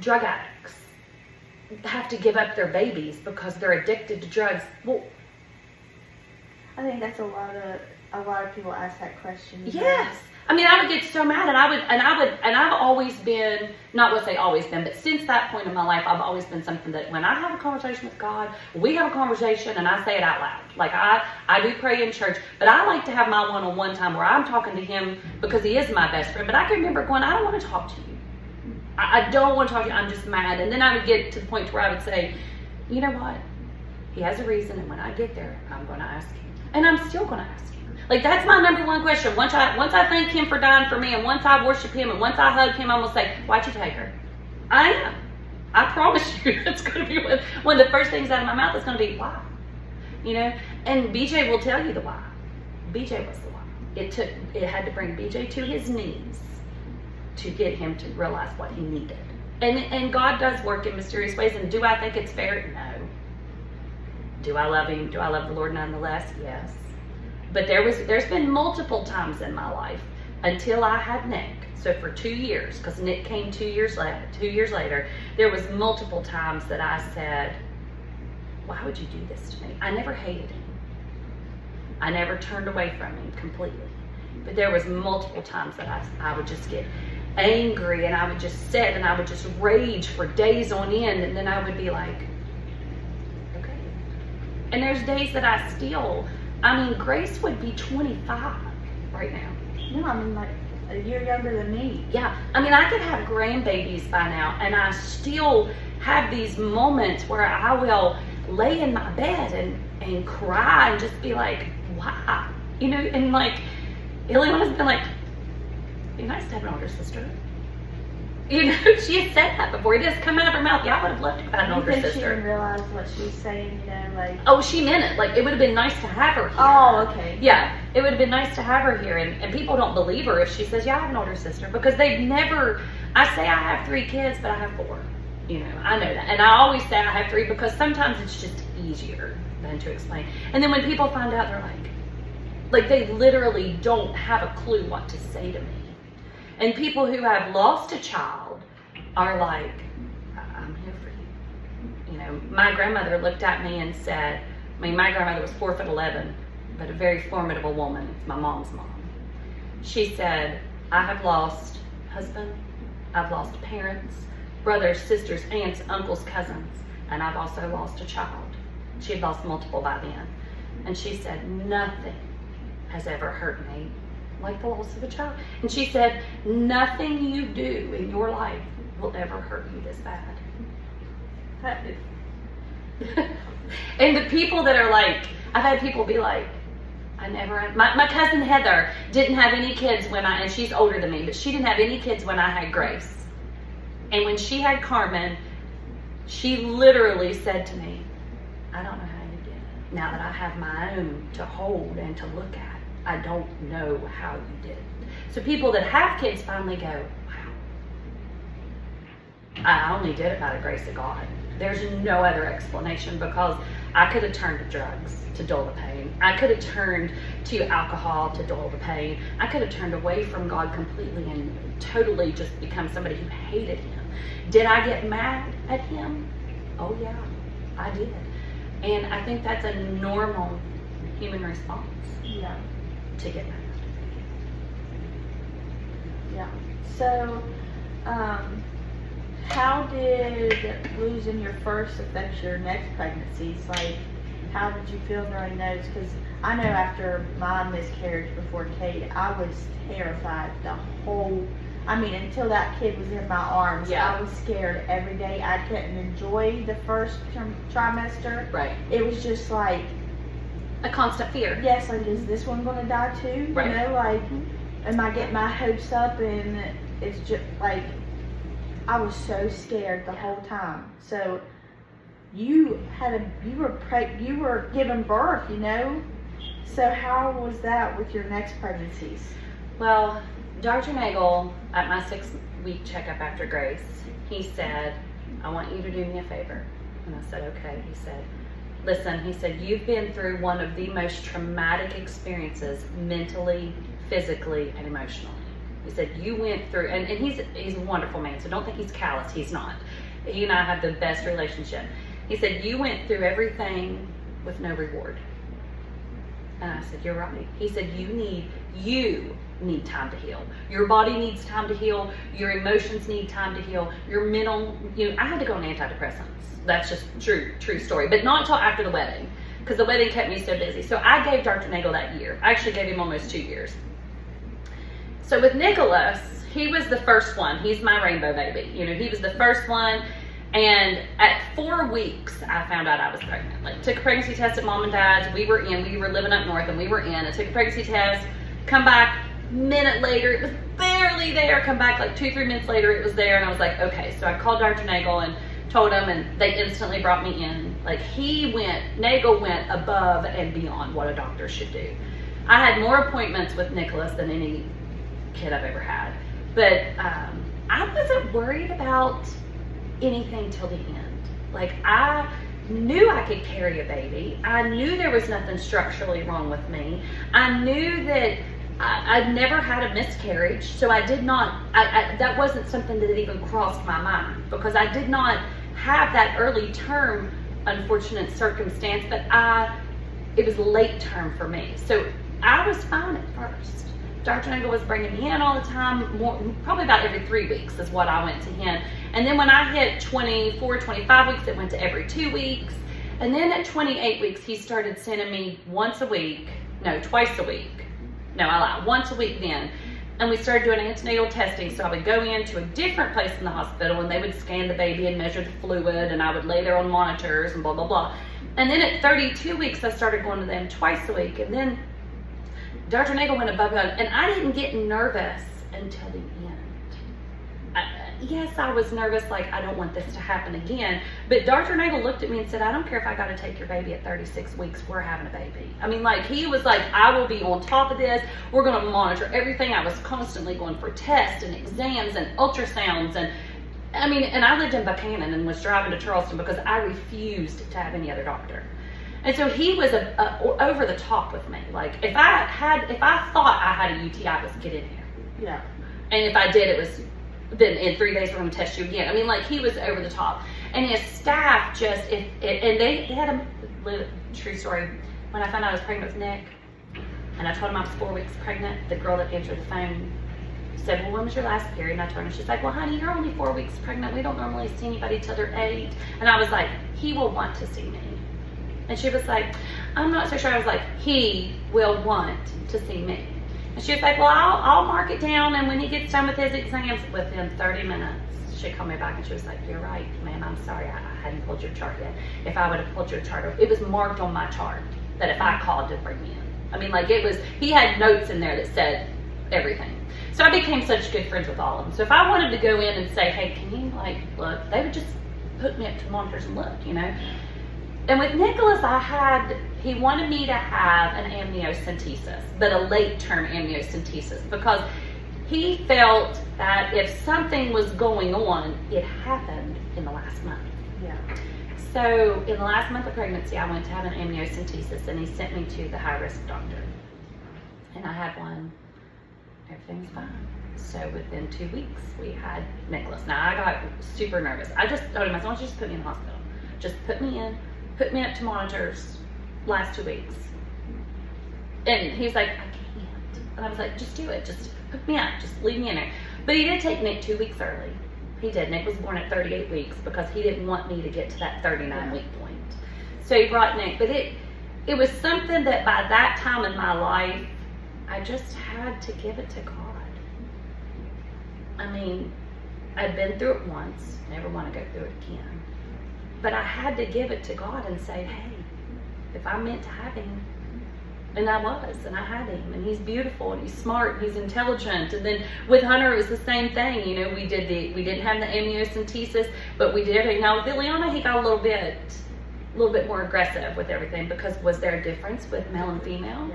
drug addicts, have to give up their babies because they're addicted to drugs. Well, I think that's a lot of people ask that question. yes. I mean, I would get so mad, and I've always been, not what say always been, but since that point in my life, I've always been something that when I have a conversation with God, we have a conversation, and I say it out loud. Like, I do pray in church, but I like to have my one-on-one time where I'm talking to him because he is my best friend. But I can remember going, I don't want to talk to you. I don't want to talk to you. I'm just mad. And then I would get to the point where I would say, you know what? He has a reason, and when I get there, I'm going to ask him. And I'm still going to ask him. Like, that's my number one question. Once I thank him for dying for me, and once I worship him, and once I hug him, I'm going to say, why'd you take her? I am. I promise you, it's going to be one of the first things out of my mouth is going to be, why? You know? And BJ will tell you the why. BJ was the why. It had to bring BJ to his knees to get him to realize what he needed. And God does work in mysterious ways. And do I think it's fair? No. Do I love him? Do I love the Lord nonetheless? Yes. But there's been multiple times in my life until I had Nick. So for 2 years, because Nick came 2 years later, there was multiple times that I said, why would you do this to me? I never hated him. I never turned away from him completely. But there was multiple times that I would just get angry, and I would just sit and I would just rage for days on end, and then I would be like, okay. And there's days that I still, I mean, Grace would be 25 right now. No, I mean, like a year younger than me. Yeah, I mean, I could have grandbabies by now, and I still have these moments where I will lay in my bed and cry and just be like, why? You know, and like, Ileana has been like, it'd be nice to have an older sister. You know, she had said that before. It just come out of her mouth. Yeah, I would have loved to have had an older sister. She didn't realize what she was saying, you know, like. Oh, she meant it. Like, it would have been nice to have her here. Oh, okay. Yeah, it would have been nice to have her here. And people don't believe her if she says, yeah, I have an older sister. Because they've never, I say I have 3 kids, but I have 4. You know, I know that. And I always say I have 3 because sometimes it's just easier than to explain. And then when people find out, they're like they literally don't have a clue what to say to me. And people who have lost a child are like, I'm here for you. You know, my grandmother looked at me and said, I mean, my grandmother was 4'11", but a very formidable woman. It's my mom's mom. She said, I have lost husband, I've lost parents, brothers, sisters, aunts, uncles, cousins, and I've also lost a child. She had lost multiple by then. And she said, nothing has ever hurt me like the loss of a child. And she said, nothing you do in your life will ever hurt you this bad. And the people that are like, I've had people be like, my cousin Heather didn't have any kids and she's older than me, but she didn't have any kids when I had Grace. And when she had Carmen, she literally said to me, I don't know how you did it. Now that I have my own to hold and to look at, I don't know how you did it. So people that have kids finally go, wow, I only did it by the grace of God. There's no other explanation, because I could have turned to drugs to dull the pain. I could have turned to alcohol to dull the pain. I could have turned away from God completely and totally just become somebody who hated him. Did I get mad at him? Oh yeah, I did. And I think that's a normal human response. Yeah. To get mad. Yeah. So, how did losing your first affect your next pregnancies? Like, how did you feel during those? Because I know after my miscarriage before Kate, I was terrified until that kid was in my arms. Yeah. I was scared every day. I couldn't enjoy the first trimester. Right. It was just like a constant fear. Yes, like, is this one going to die too? Right. You know, like, am I getting my hopes up? And it's just like, I was so scared the whole time. So you were giving birth, you know? So how was that with your next pregnancies? Well, Dr. Nagel, at my 6-week checkup after Grace, he said, I want you to do me a favor. And I said, okay. He said, listen, he said, you've been through one of the most traumatic experiences mentally, physically, and emotionally. He said, you went through, and he's a wonderful man, so don't think he's callous. He's not. He and I have the best relationship. He said, you went through everything with no reward. And I said, you're right. He said, you need time to heal. Your body needs time to heal. Your emotions need time to heal. Your mental, I had to go on antidepressants. That's just true story. But not until after the wedding, because the wedding kept me so busy. So I gave Dr. Nagel that year. I actually gave him almost 2 years. So with Nicholas, he was the first one. He's my rainbow baby. He was the first one. And at 4 weeks, I found out I was pregnant. Like, took a pregnancy test at mom and dad's. We were living up north, and we were in. I took a pregnancy test, come back, minute later, it was barely there. Come back like 2-3 minutes later, it was there. And I was like, okay. So I called Dr. Nagel and told him, and they instantly brought me in. Like, Nagel went above and beyond what a doctor should do. I had more appointments with Nicholas than any kid I've ever had. But I wasn't worried about anything till the end. Like, I knew I could carry a baby. I knew there was nothing structurally wrong with me. I knew that I'd never had a miscarriage, so I did not, that wasn't something that even crossed my mind, because I did not have that early term unfortunate circumstance, but it was late term for me. So I was fine at first. Dr. Nagel was bringing me in all the time, probably about every 3 weeks is what I went to him. And then when I hit 24, 25 weeks, it went to every 2 weeks. And then at 28 weeks, he started sending me twice a week. No, I lied, once a week then. And we started doing antenatal testing. So I would go into a different place in the hospital, and they would scan the baby and measure the fluid, and I would lay there on monitors and blah, blah, blah. And then at 32 weeks, I started going to them twice a week. And then Dr. Nagel went above and I didn't get nervous until the end. Yes, I was nervous, like, I don't want this to happen again. But Dr. Nagel looked at me and said, I don't care if I got to take your baby at 36 weeks, we're having a baby. I mean, like, he was like, I will be on top of this. We're going to monitor everything. I was constantly going for tests and exams and ultrasounds. And I lived in Buchanan and was driving to Charleston because I refused to have any other doctor. And so he was over the top with me. Like, if I thought I had a UTI, it was get in here. Yeah. And if I did, it was, then in 3 days we're going to test you again. I mean, like, he was over the top. And his staff just, and they had a true story. When I found out I was pregnant with Nick, and I told him I was 4 weeks pregnant, the girl that answered the phone said, well, when was your last period? And I told her, she's like, well, honey, you're only 4 weeks pregnant. We don't normally see anybody till they're 8. And I was like, he will want to see me. And she was like, I'm not so sure. I was like, he will want to see me. And she was like, well, I'll mark it down. And when he gets done with his exams, within 30 minutes, she called me back and she was like, you're right, ma'am. I'm sorry. I hadn't pulled your chart yet. If I would have pulled your chart, it was marked on my chart that if I called to bring me in. I mean, like, it was, he had notes in there that said everything. So I became such good friends with all of them. So if I wanted to go in and say, hey, can you, like, look, they would just put me up to monitors and look, And with Nicholas, he wanted me to have an amniocentesis, but a late-term amniocentesis, because he felt that if something was going on, it happened in the last month. Yeah. So in the last month of pregnancy, I went to have an amniocentesis, and he sent me to the high-risk doctor. And I had one. Everything was fine. So within 2 weeks, we had Nicholas. Now, I got super nervous. I just told him, I said, why don't you just put me in the hospital? Just put me in. Put me up to monitors last 2 weeks. And he was like, I can't. And I was like, just do it. Just hook me up. Just leave me in there. But he did take Nick 2 weeks early. He did. Nick was born at 38 weeks because he didn't want me to get to that 39-week point. So he brought Nick. But it was something that by that time in my life, I just had to give it to God. I mean, I'd been through it once. Never want to go through it again. But I had to give it to God and say, hey, if I'm meant to have him, and I was, and I had him, and he's beautiful, and he's smart, and he's intelligent. And then with Hunter, it was the same thing. We didn't have the amniocentesis, but we did everything. Now with Ileana, he got a little bit more aggressive with everything, because was there a difference with male and female?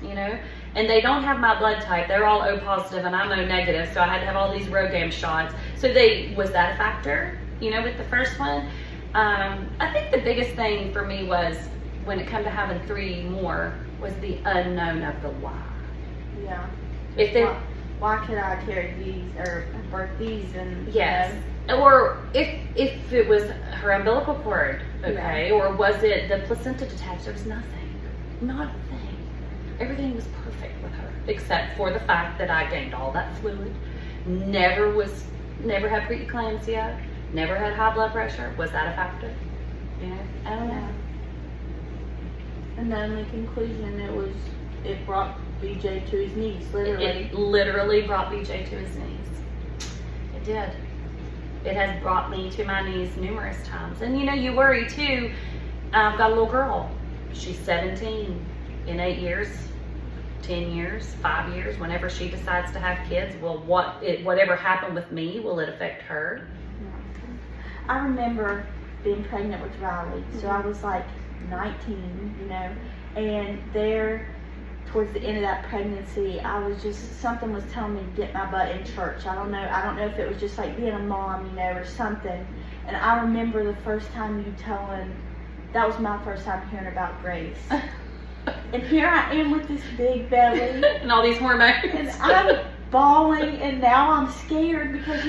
Yeah. And they don't have my blood type. They're all O positive, and I'm O negative, so I had to have all these RhoGAM shots. So was that a factor, with the first one? I think the biggest thing for me was, when it come to having 3 more, was the unknown of the why. Yeah. If there, why could I carry these or birth these and yes, Or if it was her umbilical cord, okay, or was it the placenta detached? There was nothing, not a thing. Everything was perfect with her, except for the fact that I gained all that fluid. Never had preeclampsia. Never had high blood pressure. Was that a factor? Yeah, I don't know. And the only conclusion it brought BJ to his knees, literally. It literally brought BJ to his knees. It did. It has brought me to my knees numerous times. And you worry too. I've got a little girl. She's 17. In 8 years, 10 years, 5 years, whenever she decides to have kids, will whatever happened with me, will it affect her? I remember being pregnant with Riley. So I was like 19, and there towards the end of that pregnancy, something was telling me to get my butt in church. I don't know if it was just like being a mom, or something. And I remember the first time that was my first time hearing about grace. And here I am with this big belly. And all these hormones. And I'm bawling, and now I'm scared because,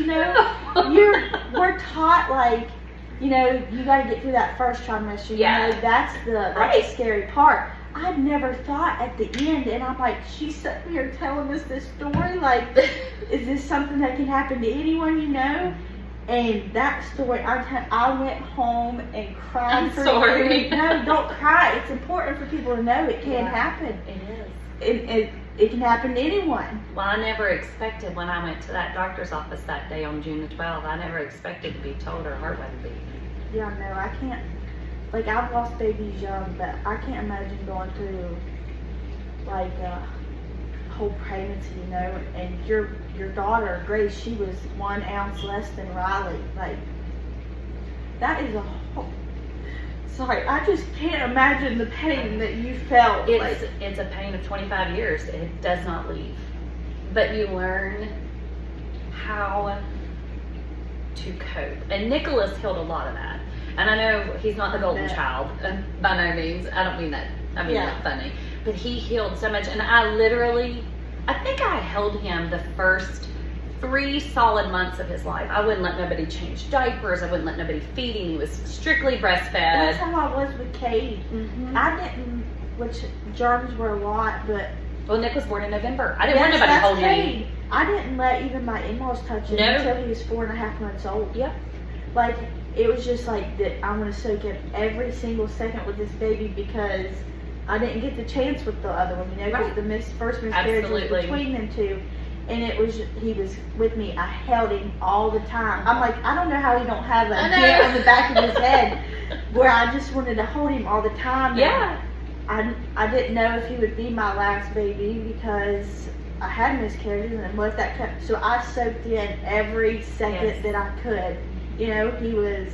we're taught like, you got to get through that first trimester. Yeah. That's the scary part. I've never thought at the end, and I'm like, she's sitting here telling us this story, like, is this something that can happen to anyone, And that story, I went home and cried. I'm sorry. No, don't cry. It's important for people to know it can happen. It is. It can happen to anyone. Well, I never expected when I went to that doctor's office that day on June the 12th, I never expected to be told her heart wasn't beating. Yeah, no, I can't. Like, I've lost babies young, but I can't imagine going through, like, a whole pregnancy, and your daughter, Grace, she was 1 ounce less than Riley. Like, that is a whole... Sorry, I just can't imagine the pain that you felt. It's a pain of 25 years. It does not leave. But you learn how to cope. And Nichols healed a lot of that. And I know he's not the golden child, by no means. I don't mean that. I mean that funny. But he healed so much. And I think I held him the first 3 solid months of his life. I wouldn't let nobody change diapers. I wouldn't let nobody feed him. He was strictly breastfed. That's how I was with Cade. Mm-hmm. I didn't, which germs were a lot, but... Well, Nick was born in November. I didn't want nobody holding him. I didn't let even my in-laws touch him until he was 4.5 months old. Yep. Like, it was just like that. I'm going to soak in every single second with this baby because I didn't get the chance with the other one, because the first miscarriage was between them two. And he was with me. I held him all the time. I'm like, I don't know how he don't have a hair on the back of his head where I just wanted to hold him all the time. Yeah. And I didn't know if he would be my last baby because I had miscarriages, and what if that kept... So I soaked in every second that I could. He was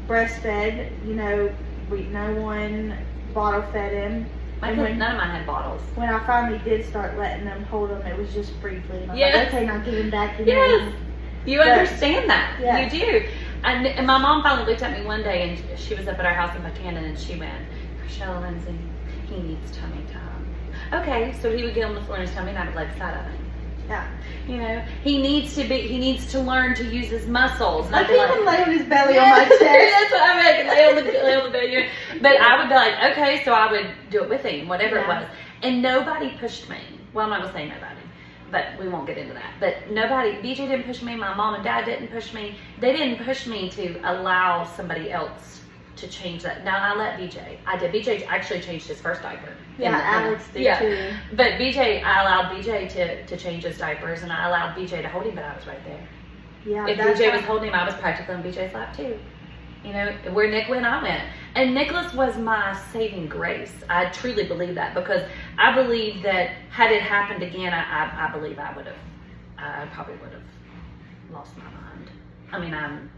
breastfed. No one bottle fed him. None of mine had bottles. When I finally did start letting them hold him, it was just briefly. And I'm yes. like, okay, now give him back. You understand that. Yes. You do. And my mom finally looked at me one day, and she was up at our house in Buchanan, and she went, Krechella Lindsay, he needs tummy time. Okay, so he would get on the floor in his tummy, and I would lay beside of him. Yeah. He needs to learn to use his muscles. Like, he can lay on his belly on my chest. That's what I mean. I can lay on the belly. But I would be like, okay, so I would do it with him, whatever it was. And nobody pushed me. Well, I'm not going to say nobody, but we won't get into that. But BJ didn't push me. My mom and dad didn't push me. They didn't push me to allow somebody else to change that. Now, I let BJ. I did. BJ actually changed his first diaper. Yeah, Alex did too. But I allowed BJ to change his diapers, and I allowed BJ to hold him, but I was right there. Yeah, if BJ was holding him, I was practically on BJ's lap too. Where Nick went, I went. And Nichols was my saving grace. I truly believe that, because I believe that had it happened again, I believe I probably would have lost my mind. I mean, I'm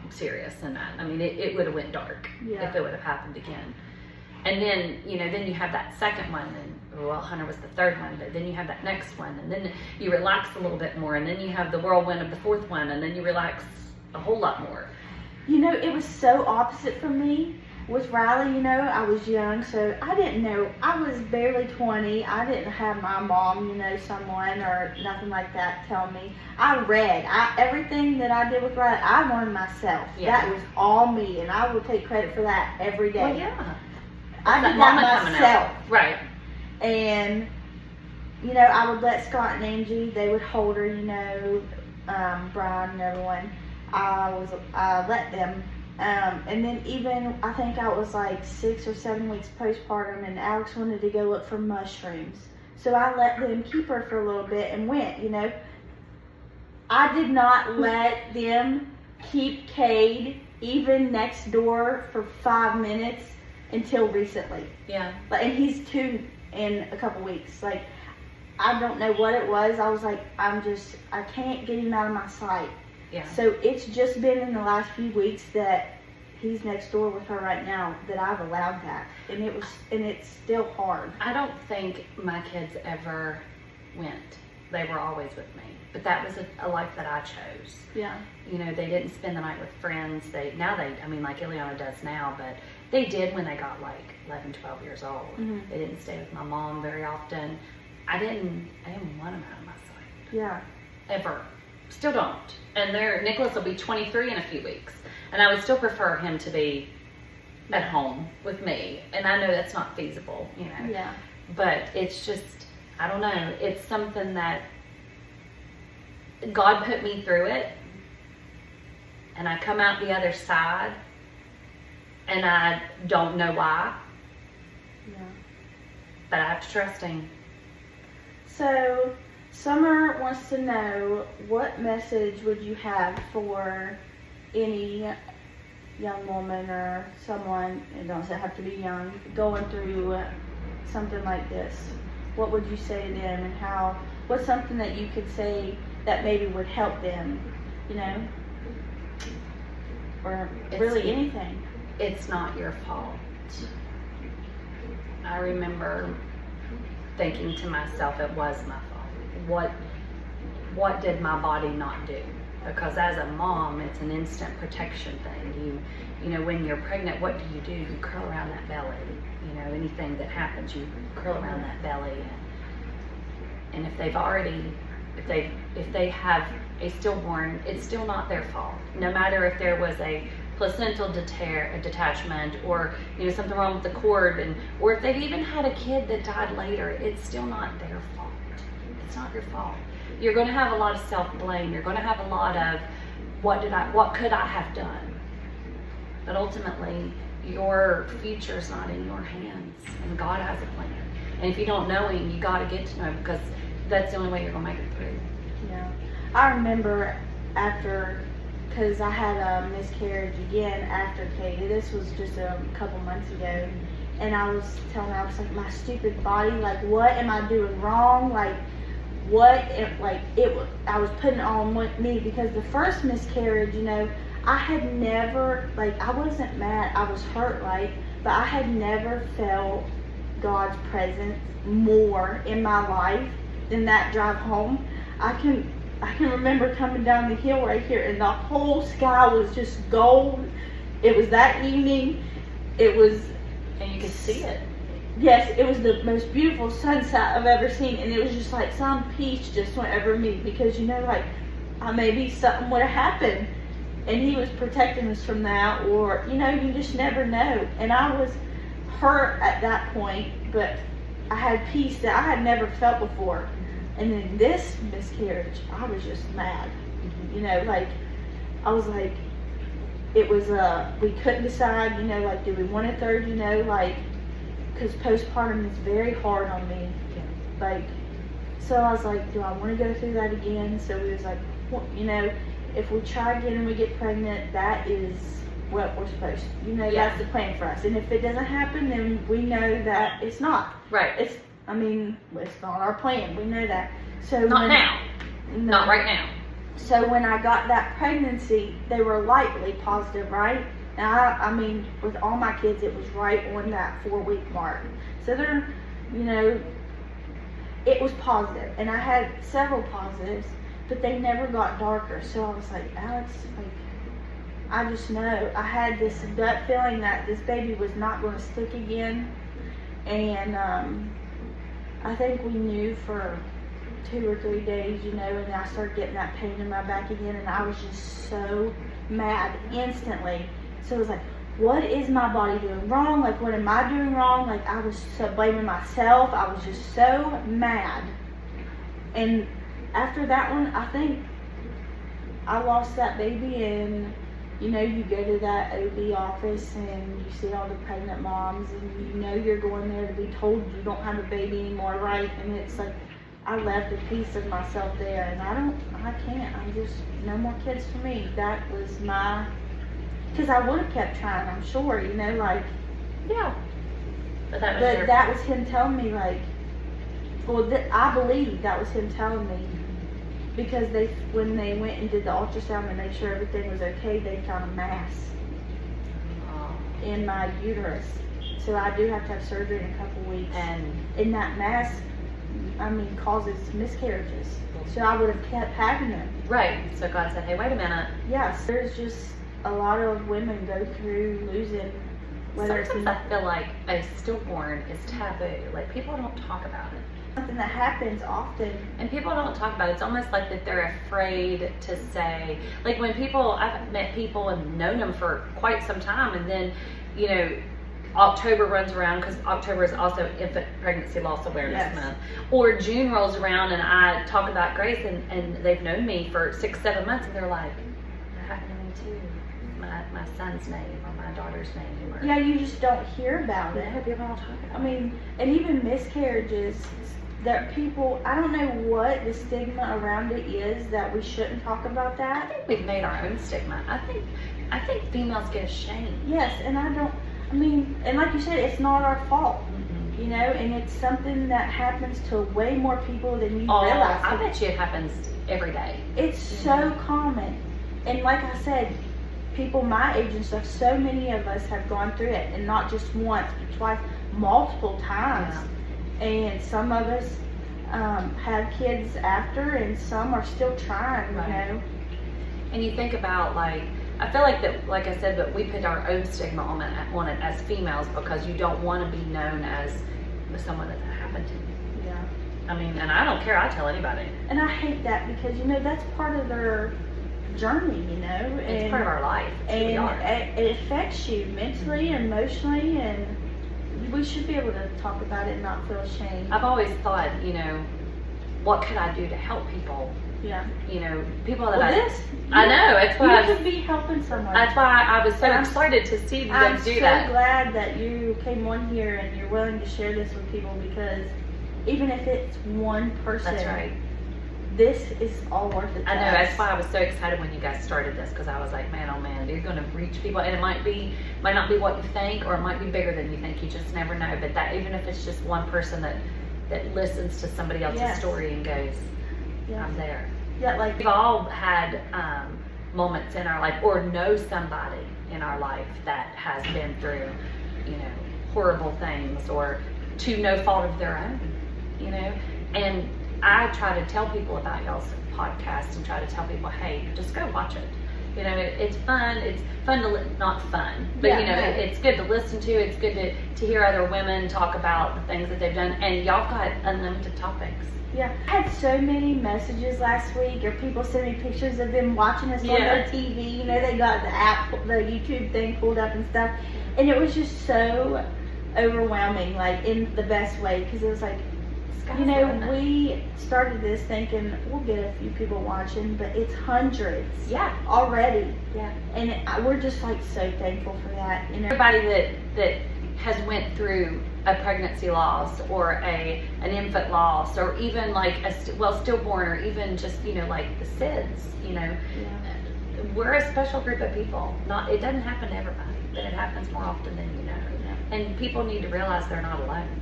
serious in that. I mean, it would have went dark if it would have happened again. And then, then you have that second one, and Hunter was the third one, but then you have that next one, and then you relax a little bit more, and then you have the whirlwind of the fourth one, and then you relax a whole lot more. It was so opposite for me. with Riley, I was young, so I didn't know. I was barely 20. I didn't have my mom, someone or nothing like that tell me. I read. Everything that I did with Riley, I learned myself. Yeah. That was all me, and I will take credit for that every day. Well, yeah. I That did moment that coming myself. out. Right. And, I would let Scott and Angie, they would hold her, Brian and everyone. I let them. And then even, I think I was like 6 or 7 weeks postpartum, and Alex wanted to go look for mushrooms. So I let them keep her for a little bit and went, I did not let them keep Cade even next door for 5 minutes until recently. Yeah. And he's 2 in a couple weeks. Like, I don't know what it was. I was like, I can't get him out of my sight. Yeah. So it's just been in the last few weeks that he's next door with her right now that I've allowed that. And it's still hard. I don't think my kids ever went. They were always with me. But that was a life that I chose. Yeah. They didn't spend the night with friends. Like Ileana does now, but they did when they got like 11, 12 years old. Mm-hmm. They didn't stay with my mom very often. I didn't want them out of my sight. Yeah. Ever. Still don't. And Nichols will be 23 in a few weeks. And I would still prefer him to be at home with me. And I know that's not feasible, Yeah. But it's just, I don't know. It's something that God put me through it. And I come out the other side. And I don't know why. Yeah. But I have to trust him. So, Summer wants to know, what message would you have for any young woman or someone, it doesn't have to be young, going through something like this? What would you say to them, and what's something that you could say that maybe would help them, or really anything? It's not your fault. I remember thinking to myself, it was my fault. What did my body not do? Because as a mom, it's an instant protection thing. When you're pregnant, what do? You curl around that belly. Anything that happens, you curl around that belly. And if they have a stillborn, it's still not their fault. No matter if there was a placental detachment, or something wrong with the cord, or if they've even had a kid that died later, it's still not their fault. It's not your fault. You're going to have a lot of self-blame. You're going to have a lot of what could I have done? But ultimately, your future is not in your hands, and God has a plan. And if you don't know Him, you got to get to know Him, because that's the only way you're going to make it through. Yeah. I remember because I had a miscarriage again after Katie. This was just a couple months ago. And I was telling her, I was like, my stupid body, like, what am I doing wrong? Like, I was putting it on me, because the first miscarriage, I had never, I wasn't mad, I was hurt, but I had never felt God's presence more in my life than that drive home. I can remember coming down the hill right here, and the whole sky was just gold. It was that evening. And you could see it. Yes, it was the most beautiful sunset I've ever seen, and it was just like some peace just went over me, because maybe something would have happened, and He was protecting us from that, or you just never know. And I was hurt at that point, but I had peace that I had never felt before. And then this miscarriage, I was just mad. I was like, it was, we couldn't decide, do we want a third, because postpartum is very hard on me. So I was like, do I want to go through that again? So we was like, well, if we try again and we get pregnant, that is what we're supposed to, that's the plan for us. And if it doesn't happen, then we know that it's not. Right. It's not our plan. We know that. So Not now. No. Not right now. So when I got that pregnancy, they were lightly positive, right? And with all my kids, it was right on that 4-week mark. So they're, it was positive. And I had several positives, but they never got darker. So I was like, Alex, I just know I had this gut feeling that this baby was not going to stick again, and I think we knew for 2 or 3 days, you know, and I started getting that pain in my back again, and I was just so mad instantly. So it was like, what is my body doing wrong? Like, what am I doing wrong? Like, I was so blaming myself. I was just so mad. And after that one, I think I lost that baby, and you know, you go to that OB office and you see all the pregnant moms, and you know you're going there to be told you don't have a baby anymore, right? And it's like, I left a piece of myself there, and I can't. I'm just, no more kids for me. That was my, because I would have kept trying, I'm sure, you know, like. Yeah. But that was him telling me, like, well, I believe that was him telling me, because when they went and did the ultrasound to make sure everything was okay, they found a mass in my uterus. So I do have to have surgery in a couple weeks. And in that mass, causes miscarriages. So I would have kept having them. Right. So God said, hey, wait a minute. Yes. There's just a lot of women go through losing, whether Sometimes I feel like a stillborn is taboo. Like, people don't talk about it. Something that happens often. And people don't talk about it. It's almost like that they're afraid to say, like, when I've met people and known them for quite some time, and then, you know, October runs around, because October is also Infant Pregnancy Loss Awareness Month, or June rolls around and I talk about Grace, and they've known me for 6-7 months, and they're like, that happened to me too. My son's name or my daughter's name. Or, yeah, you just don't hear about it. No, people don't talk about it. And even miscarriages, that people, I don't know what the stigma around it is that we shouldn't talk about that. I think we've made our own stigma. I think females get ashamed. Yes, and and like you said, it's not our fault, you know, and it's something that happens to way more people than you realize. I bet you it happens every day. It's so common. And like I said, people my age and stuff, so many of us have gone through it, and not just once, but twice, multiple times. Yeah. And some of us have kids after, and some are still trying, right. You know. And you think about, like, I feel like that, like I said, that we put our own stigma on it as females, because you don't want to be known as someone that happened to. Yeah. And I don't care. I tell anybody. And I hate that, because, you know, that's part of their journey, you know. It's part of our life. And it affects you mentally and emotionally, and we should be able to talk about it and not feel ashamed. I've always thought, you know, what could I do to help people? Yeah. You know, people that I know. It's why you could be helping someone. That's why I was so excited to see you guys do that. I'm so glad that you came on here and you're willing to share this with people, because even if it's one person, that's right. This is all worth it. I know. That's why I was so excited when you guys started this, because I was like, man, oh man, you're going to reach people, and it might not be what you think, or it might be bigger than you think. You just never know. But that, even if it's just one person that listens to somebody else's story and goes, I'm there. Yeah, like we've all had moments in our life, or know somebody in our life that has been through, you know, horrible things, or to no fault of their own, you know. And I try to tell people about y'all's podcast, and try to tell people, hey, just go watch it. You know, it's fun. It's fun to not fun, but you know, it's good to listen to. It's good to hear other women talk about the things that they've done, and y'all got unlimited topics. Yeah, I had so many messages last week, or people sent me pictures of them watching us on their TV. You know, they got the app, the YouTube thing pulled up and stuff, and it was just so overwhelming, like in the best way, because it was like, you know, we started this thinking we'll get a few people watching, but it's hundreds. Yeah. Already. Yeah. And we're just like so thankful for that. You know, everybody that has went through a pregnancy loss, or an infant loss, or even like stillborn, or even just, you know, like the SIDS, you know. Yeah. We're a special group of people. It doesn't happen to everybody, but it happens more often than you know. Yeah. And people need to realize they're not alone.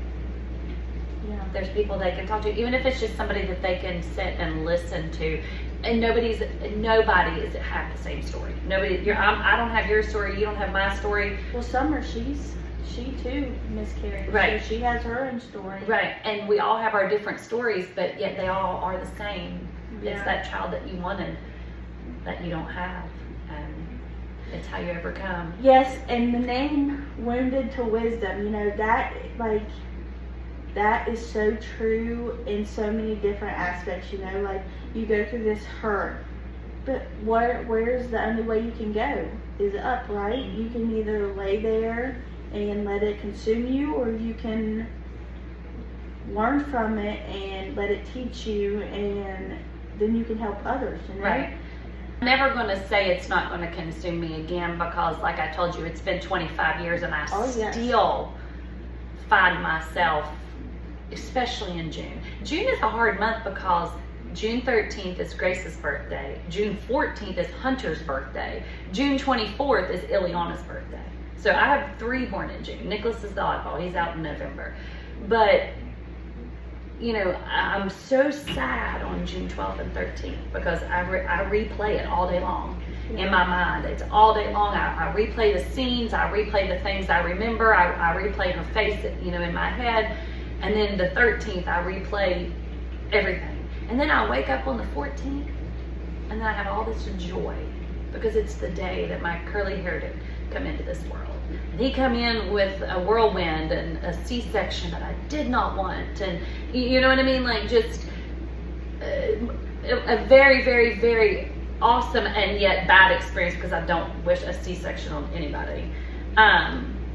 Yeah. There's people they can talk to, even if it's just somebody that they can sit and listen to. And nobody is have the same story. I don't have your story. You don't have my story. Well, Summer, she too miscarried. Right. So she has her own story. Right. And we all have our different stories, but yet they all are the same. Yeah. It's that child that you wanted that you don't have. It's how you overcome. Yes, and the name Wounded to Wisdom, you know, that is so true in so many different aspects, you know, like you go through this hurt, but where's the only way you can go? Is up, right? You can either lay there and let it consume you, or you can learn from it and let it teach you, and then you can help others, you know? Right. I'm never going to say it's not going to consume me again, because like I told you, it's been 25 years and I still find myself, especially in June. June is a hard month because June 13th is Grace's birthday. June 14th is Hunter's birthday. June 24th is Ileana's birthday. So I have 3 born in June. Nichols is the oddball. He's out in November. But, you know, I'm so sad on June 12th and 13th because I replay it all day long in my mind. It's all day long. I replay the scenes. I replay the things I remember. I replay her face, you know, in my head. And then the 13th, I replay everything. And then I wake up on the 14th, and then I have all this joy because it's the day that my curly hair did come into this world. And he come in with a whirlwind and a C-section that I did not want. And you know what I mean? Like just a very, very, very awesome and yet bad experience, because I don't wish a C-section on anybody.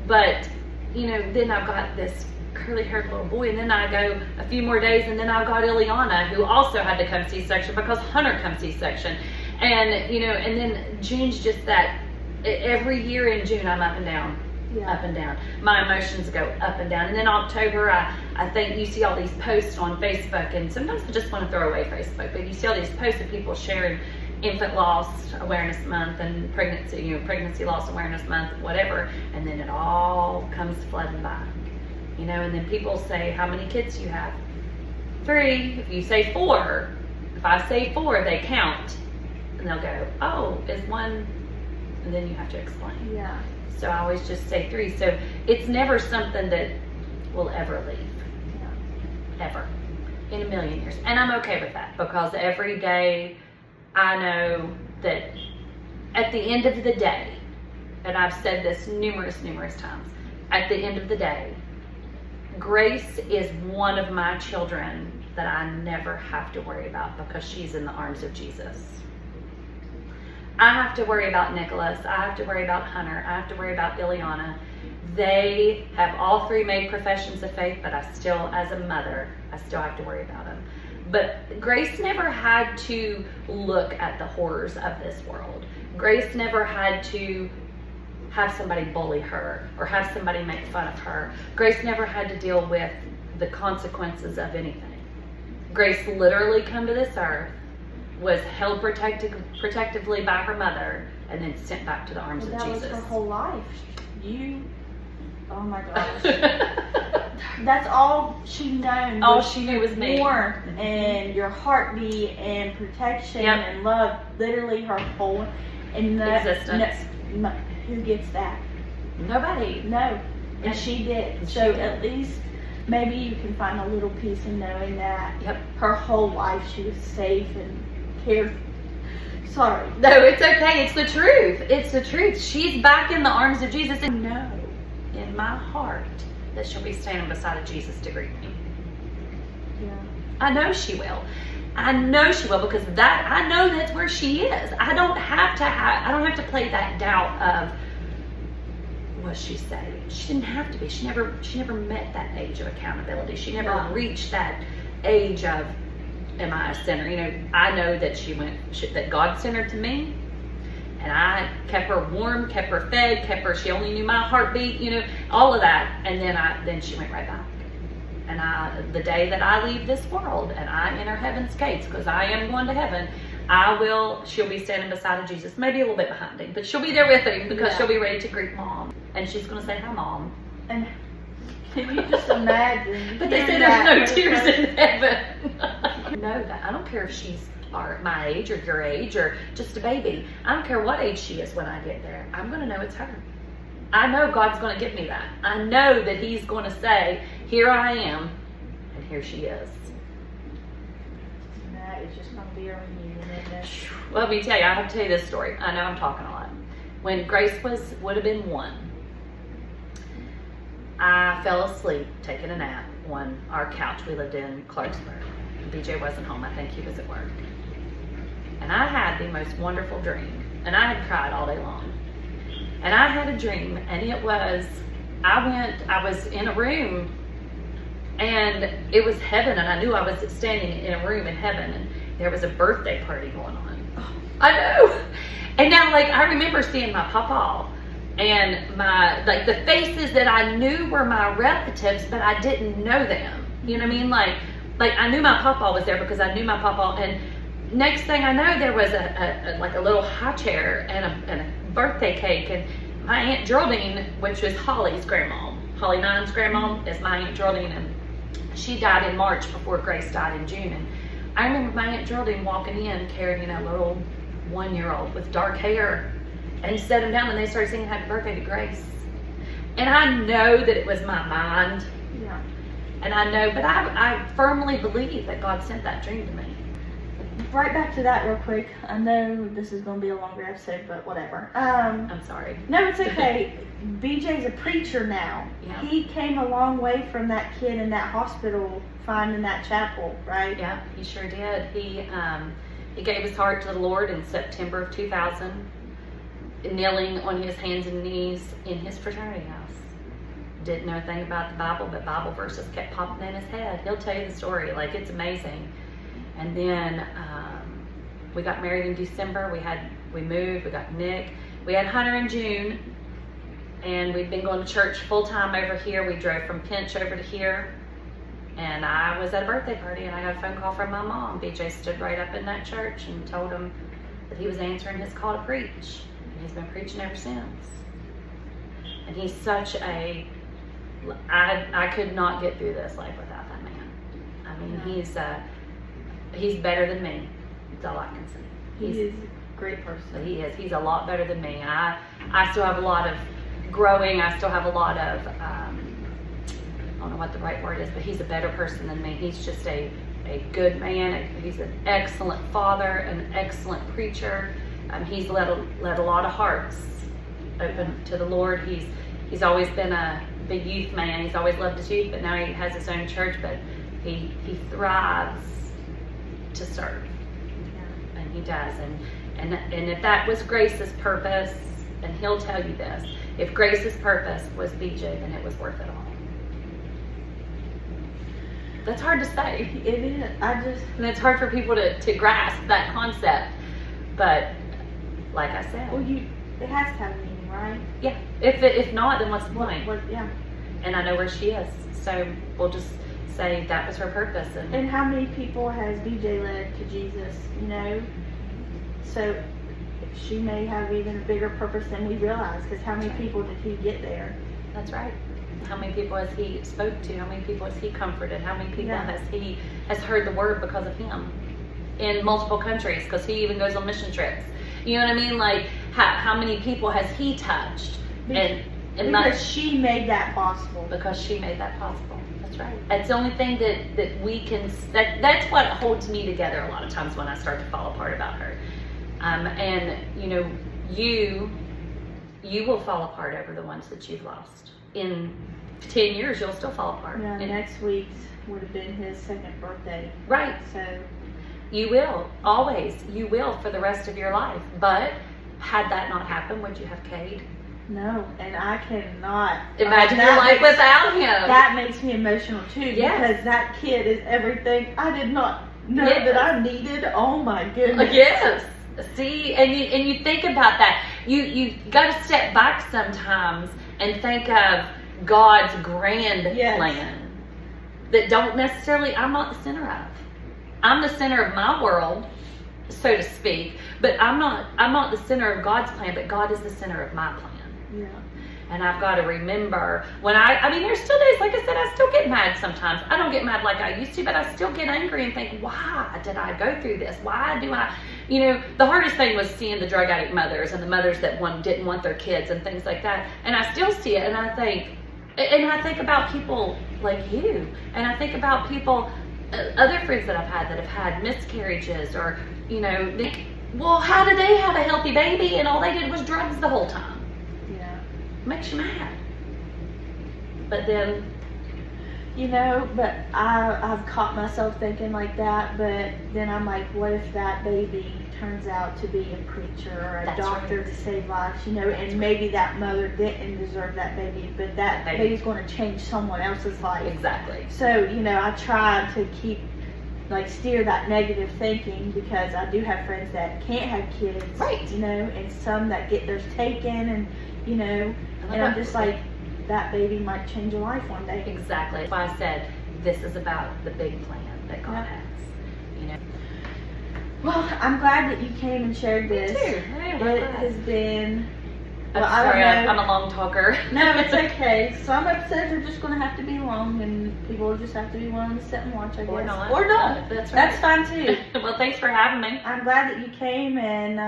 But, you know, then I've got this curly-haired little boy, and then I go a few more days, and then I've got Ileana, who also had to come C-section because Hunter come C-section. And, you know, and then June's just that, every year in June, I'm up and down. Up and down. My emotions go up and down. And then October, I think you see all these posts on Facebook, and sometimes I just want to throw away Facebook, but you see all these posts of people sharing Infant Loss Awareness Month and pregnancy loss awareness month, whatever, and then it all comes flooding back. You know, and then people say, how many kids do you have? 3. If you say 4, if I say 4, they count. And they'll go, oh, is one? And then you have to explain. Yeah. So I always just say 3. So it's never something that will ever leave. Yeah. Ever. In a million years. And I'm okay with that, because every day I know that at the end of the day, and I've said this numerous times, at the end of the day, Grace is one of my children that I never have to worry about because she's in the arms of Jesus. I have to worry about Nicholas. I have to worry about Hunter. I have to worry about Ileana. They have all 3 made professions of faith, but I still, as a mother, I still have to worry about them. But Grace never had to look at the horrors of this world. Grace never had to have somebody bully her or have somebody make fun of her. Grace never had to deal with the consequences of anything. Grace literally come to this earth, was held protectively by her mother, and then sent back to the arms of Jesus. That was her whole life. Oh my gosh. That's all she known. All she knew was me. Warmth and your heartbeat and protection and love. Literally her whole existence. Who gets that? Nobody. No. And she did. So at least maybe you can find a little peace in knowing that her whole life she was safe and cared. Sorry. No, it's okay. It's the truth. It's the truth. She's back in the arms of Jesus. And know in my heart that she'll be standing beside of Jesus to greet me. Yeah. I know she will. I know she will, because I know that's where she is. I don't have to play that doubt of, was she saved? She didn't have to be. She never met that age of accountability. She never reached that age of, am I a sinner? You know, I know that that God sent her to me, and I kept her warm, kept her fed, she only knew my heartbeat, you know, all of that. And then she went right back. And the day that I leave this world and I enter heaven's gates, because I am going to heaven, she'll be standing beside of Jesus, maybe a little bit behind him, but she'll be there with him, because she'll be ready to greet Mom. And she's going to say, hi, Mom. And can you just imagine? But they say there's no tears in heaven. Know that. I don't care if she's my age or your age or just a baby. I don't care what age she is when I get there. I'm going to know it's her. I know God's going to give me that. I know that he's going to say, here I am, and here she is. That is just going to be a reunion, isn't it? Well, let me tell you, I have to tell you this story. I know I'm talking a lot. when Grace would have been 1, I fell asleep taking a nap on our couch. We lived in Clarksburg. BJ wasn't home. I think he was at work. And I had the most wonderful dream. And I had cried all day long. And I had a dream, and it was, I was in a room, and it was heaven, and I knew I was standing in a room in heaven, and there was a birthday party going on. I know. And now, like, I remember seeing my papa and my, like, the faces that I knew were my relatives, but I didn't know them. You know what I mean? Like I knew my papa was there because I knew my papa, and next thing I know, there was a little high chair and a birthday cake, and my Aunt Geraldine, which was Holly's grandma, Holly Nine's grandma is my Aunt Geraldine, and she died in March before Grace died in June. And I remember my Aunt Geraldine walking in carrying a little 1-year-old with dark hair, and set him down, and they started singing happy birthday to Grace. And I know that it was my mind. Yeah. And I know, but I firmly believe that God sent that dream to me. Right back to that real quick. I know this is going to be a longer episode, but whatever. I'm sorry. No, it's okay. BJ's a preacher now. Yeah. He came a long way from that kid in that hospital finding that chapel, right? Yeah, he sure did. He gave his heart to the Lord in September of 2000, kneeling on his hands and knees in his fraternity house. Didn't know a thing about the Bible, but Bible verses kept popping in his head. He'll tell you the story. Like, it's amazing. And then we got married in December. We moved. We got Nick. We had Hunter in June, and we'd been going to church full time over here. We drove from Pinch over to here, and I was at a birthday party, and I got a phone call from my mom. BJ stood right up in that church and told him that he was answering his call to preach, and he's been preaching ever since. And he's such a, I could not get through this life without that man. I mean, he's better than me. That's all I can say. He is a great person. He is. He's a lot better than me. I still have a lot of growing. I still have a lot of, I don't know what the right word is, but he's a better person than me. He's just a good man. He's an excellent father, an excellent preacher. He's led a lot of hearts open to the Lord. He's always been a big youth man. He's always loved his youth, but now he has his own church, but he thrives to serve. Yeah. And he does. And if that was Grace's purpose, and he'll tell you this, if Grace's purpose was BJ, then it was worth it all. That's hard to say. It is. And it's hard for people to grasp that concept. But like I said, well, it has to have a meaning, right? Yeah. If not, then what's the point? Yeah. And I know where she is, so we'll just say that was her purpose. And how many people has BJ led to Jesus? You know, so she may have even a bigger purpose than we realize. Because how many people did he get there? That's right. How many people has he spoke to? How many people has he comforted? How many people has heard the word because of him in multiple countries? Because he even goes on mission trips. You know what I mean? Like, how many people has he touched? Because she made that possible. Because she made that possible. That's right. That's the only thing that we can. That's what holds me together a lot of times when I start to fall apart about her. And you know, you will fall apart over the ones that you've lost. In 10 years, you'll still fall apart. Yeah, next week's would have been his 2nd birthday. Right. So you will, always, you will for the rest of your life. But had that not happened, would you have Cade? No, and I cannot imagine your life without him. That makes me emotional too, because that kid is everything I did not know that I needed. Oh my goodness. Yes. See, and you think about that. You got to step back sometimes and think of God's grand plan that don't necessarily, I'm not the center of. I'm the center of my world, so to speak, but I'm not the center of God's plan, but God is the center of my plan. Yeah. And I've got to remember when I mean, there's still days, like I said, I still get mad sometimes. I don't get mad like I used to, but I still get angry and think, why did I go through this? Why do I, you know, the hardest thing was seeing the drug addict mothers and the mothers that didn't want their kids and things like that. And I still see it, and I think about people like you, and I think about people, other friends that I've had that have had miscarriages, or, you know, Well, how did they have a healthy baby and all they did was drugs the whole time? Yeah. Makes you mad. But then, But I've caught myself thinking like that, but then I'm like, what if that baby turns out to be a preacher or a That's doctor right. to save lives, and maybe that mother didn't deserve that baby, but that baby's going to change someone else's life. exactly. So, I try to steer that negative thinking, because I do have friends that can't have kids. Right. And some that get theirs taken, and I'm just like, that baby might change your life one day. Exactly. That's why I said this is about the big plan that God has. Well, I'm glad that you came and shared this. Me too. Hey, It has been. I'm Well, I don't sorry, know. I'm a long talker. No, it's okay. Some episodes are just going to have to be long, and people will just have to be willing to sit and watch, I guess. Or not. Or not. That's right. That's fine too. Well, thanks for having me. I'm glad that you came, and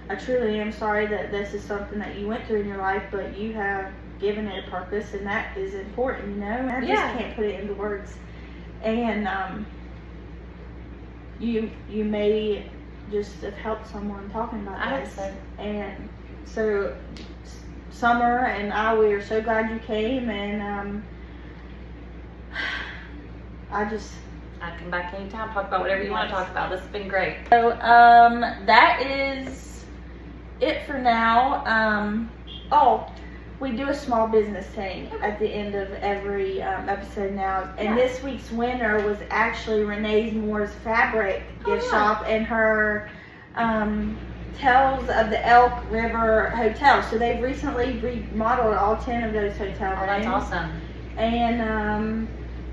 I truly am sorry that this is something that you went through in your life, but you have given it a purpose, and that is important, I just Yeah. can't put it into words. And you may just have helped someone talking about I hope this. so. And so Summer and I, we are so glad you came, and I come back anytime, talk about whatever you want to talk about. This has been great. So that is it for now. We do a small business thing at the end of every episode now, and this week's winner was actually Renee Moore's Fabric gift shop and her Tales of the Elk River Hotel. So they've recently remodeled all 10 of those hotel rooms. Oh, that's awesome. And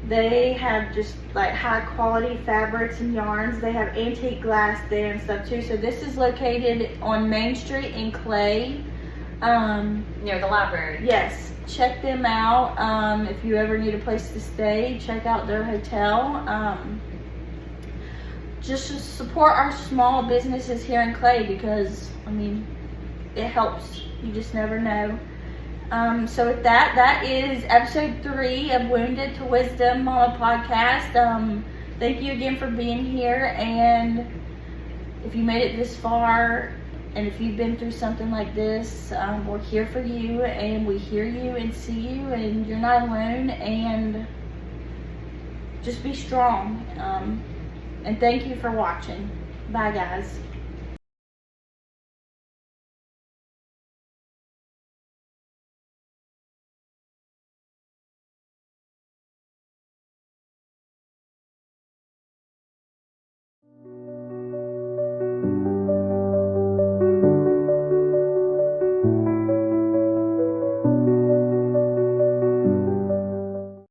they have just like high quality fabrics and yarns. They have antique glass there and stuff too. So this is located on Main Street in Clay. Near the library. Yes, check them out. If you ever need a place to stay, check out their hotel. Just to support our small businesses here in Clay, because it helps. You just never know. So with that is episode 3 of Wounded to Wisdom Mama podcast. Thank you again for being here, and if you made it this far, and if you've been through something like this, we're here for you, and we hear you and see you, and you're not alone, and just be strong. And thank you for watching. Bye, guys.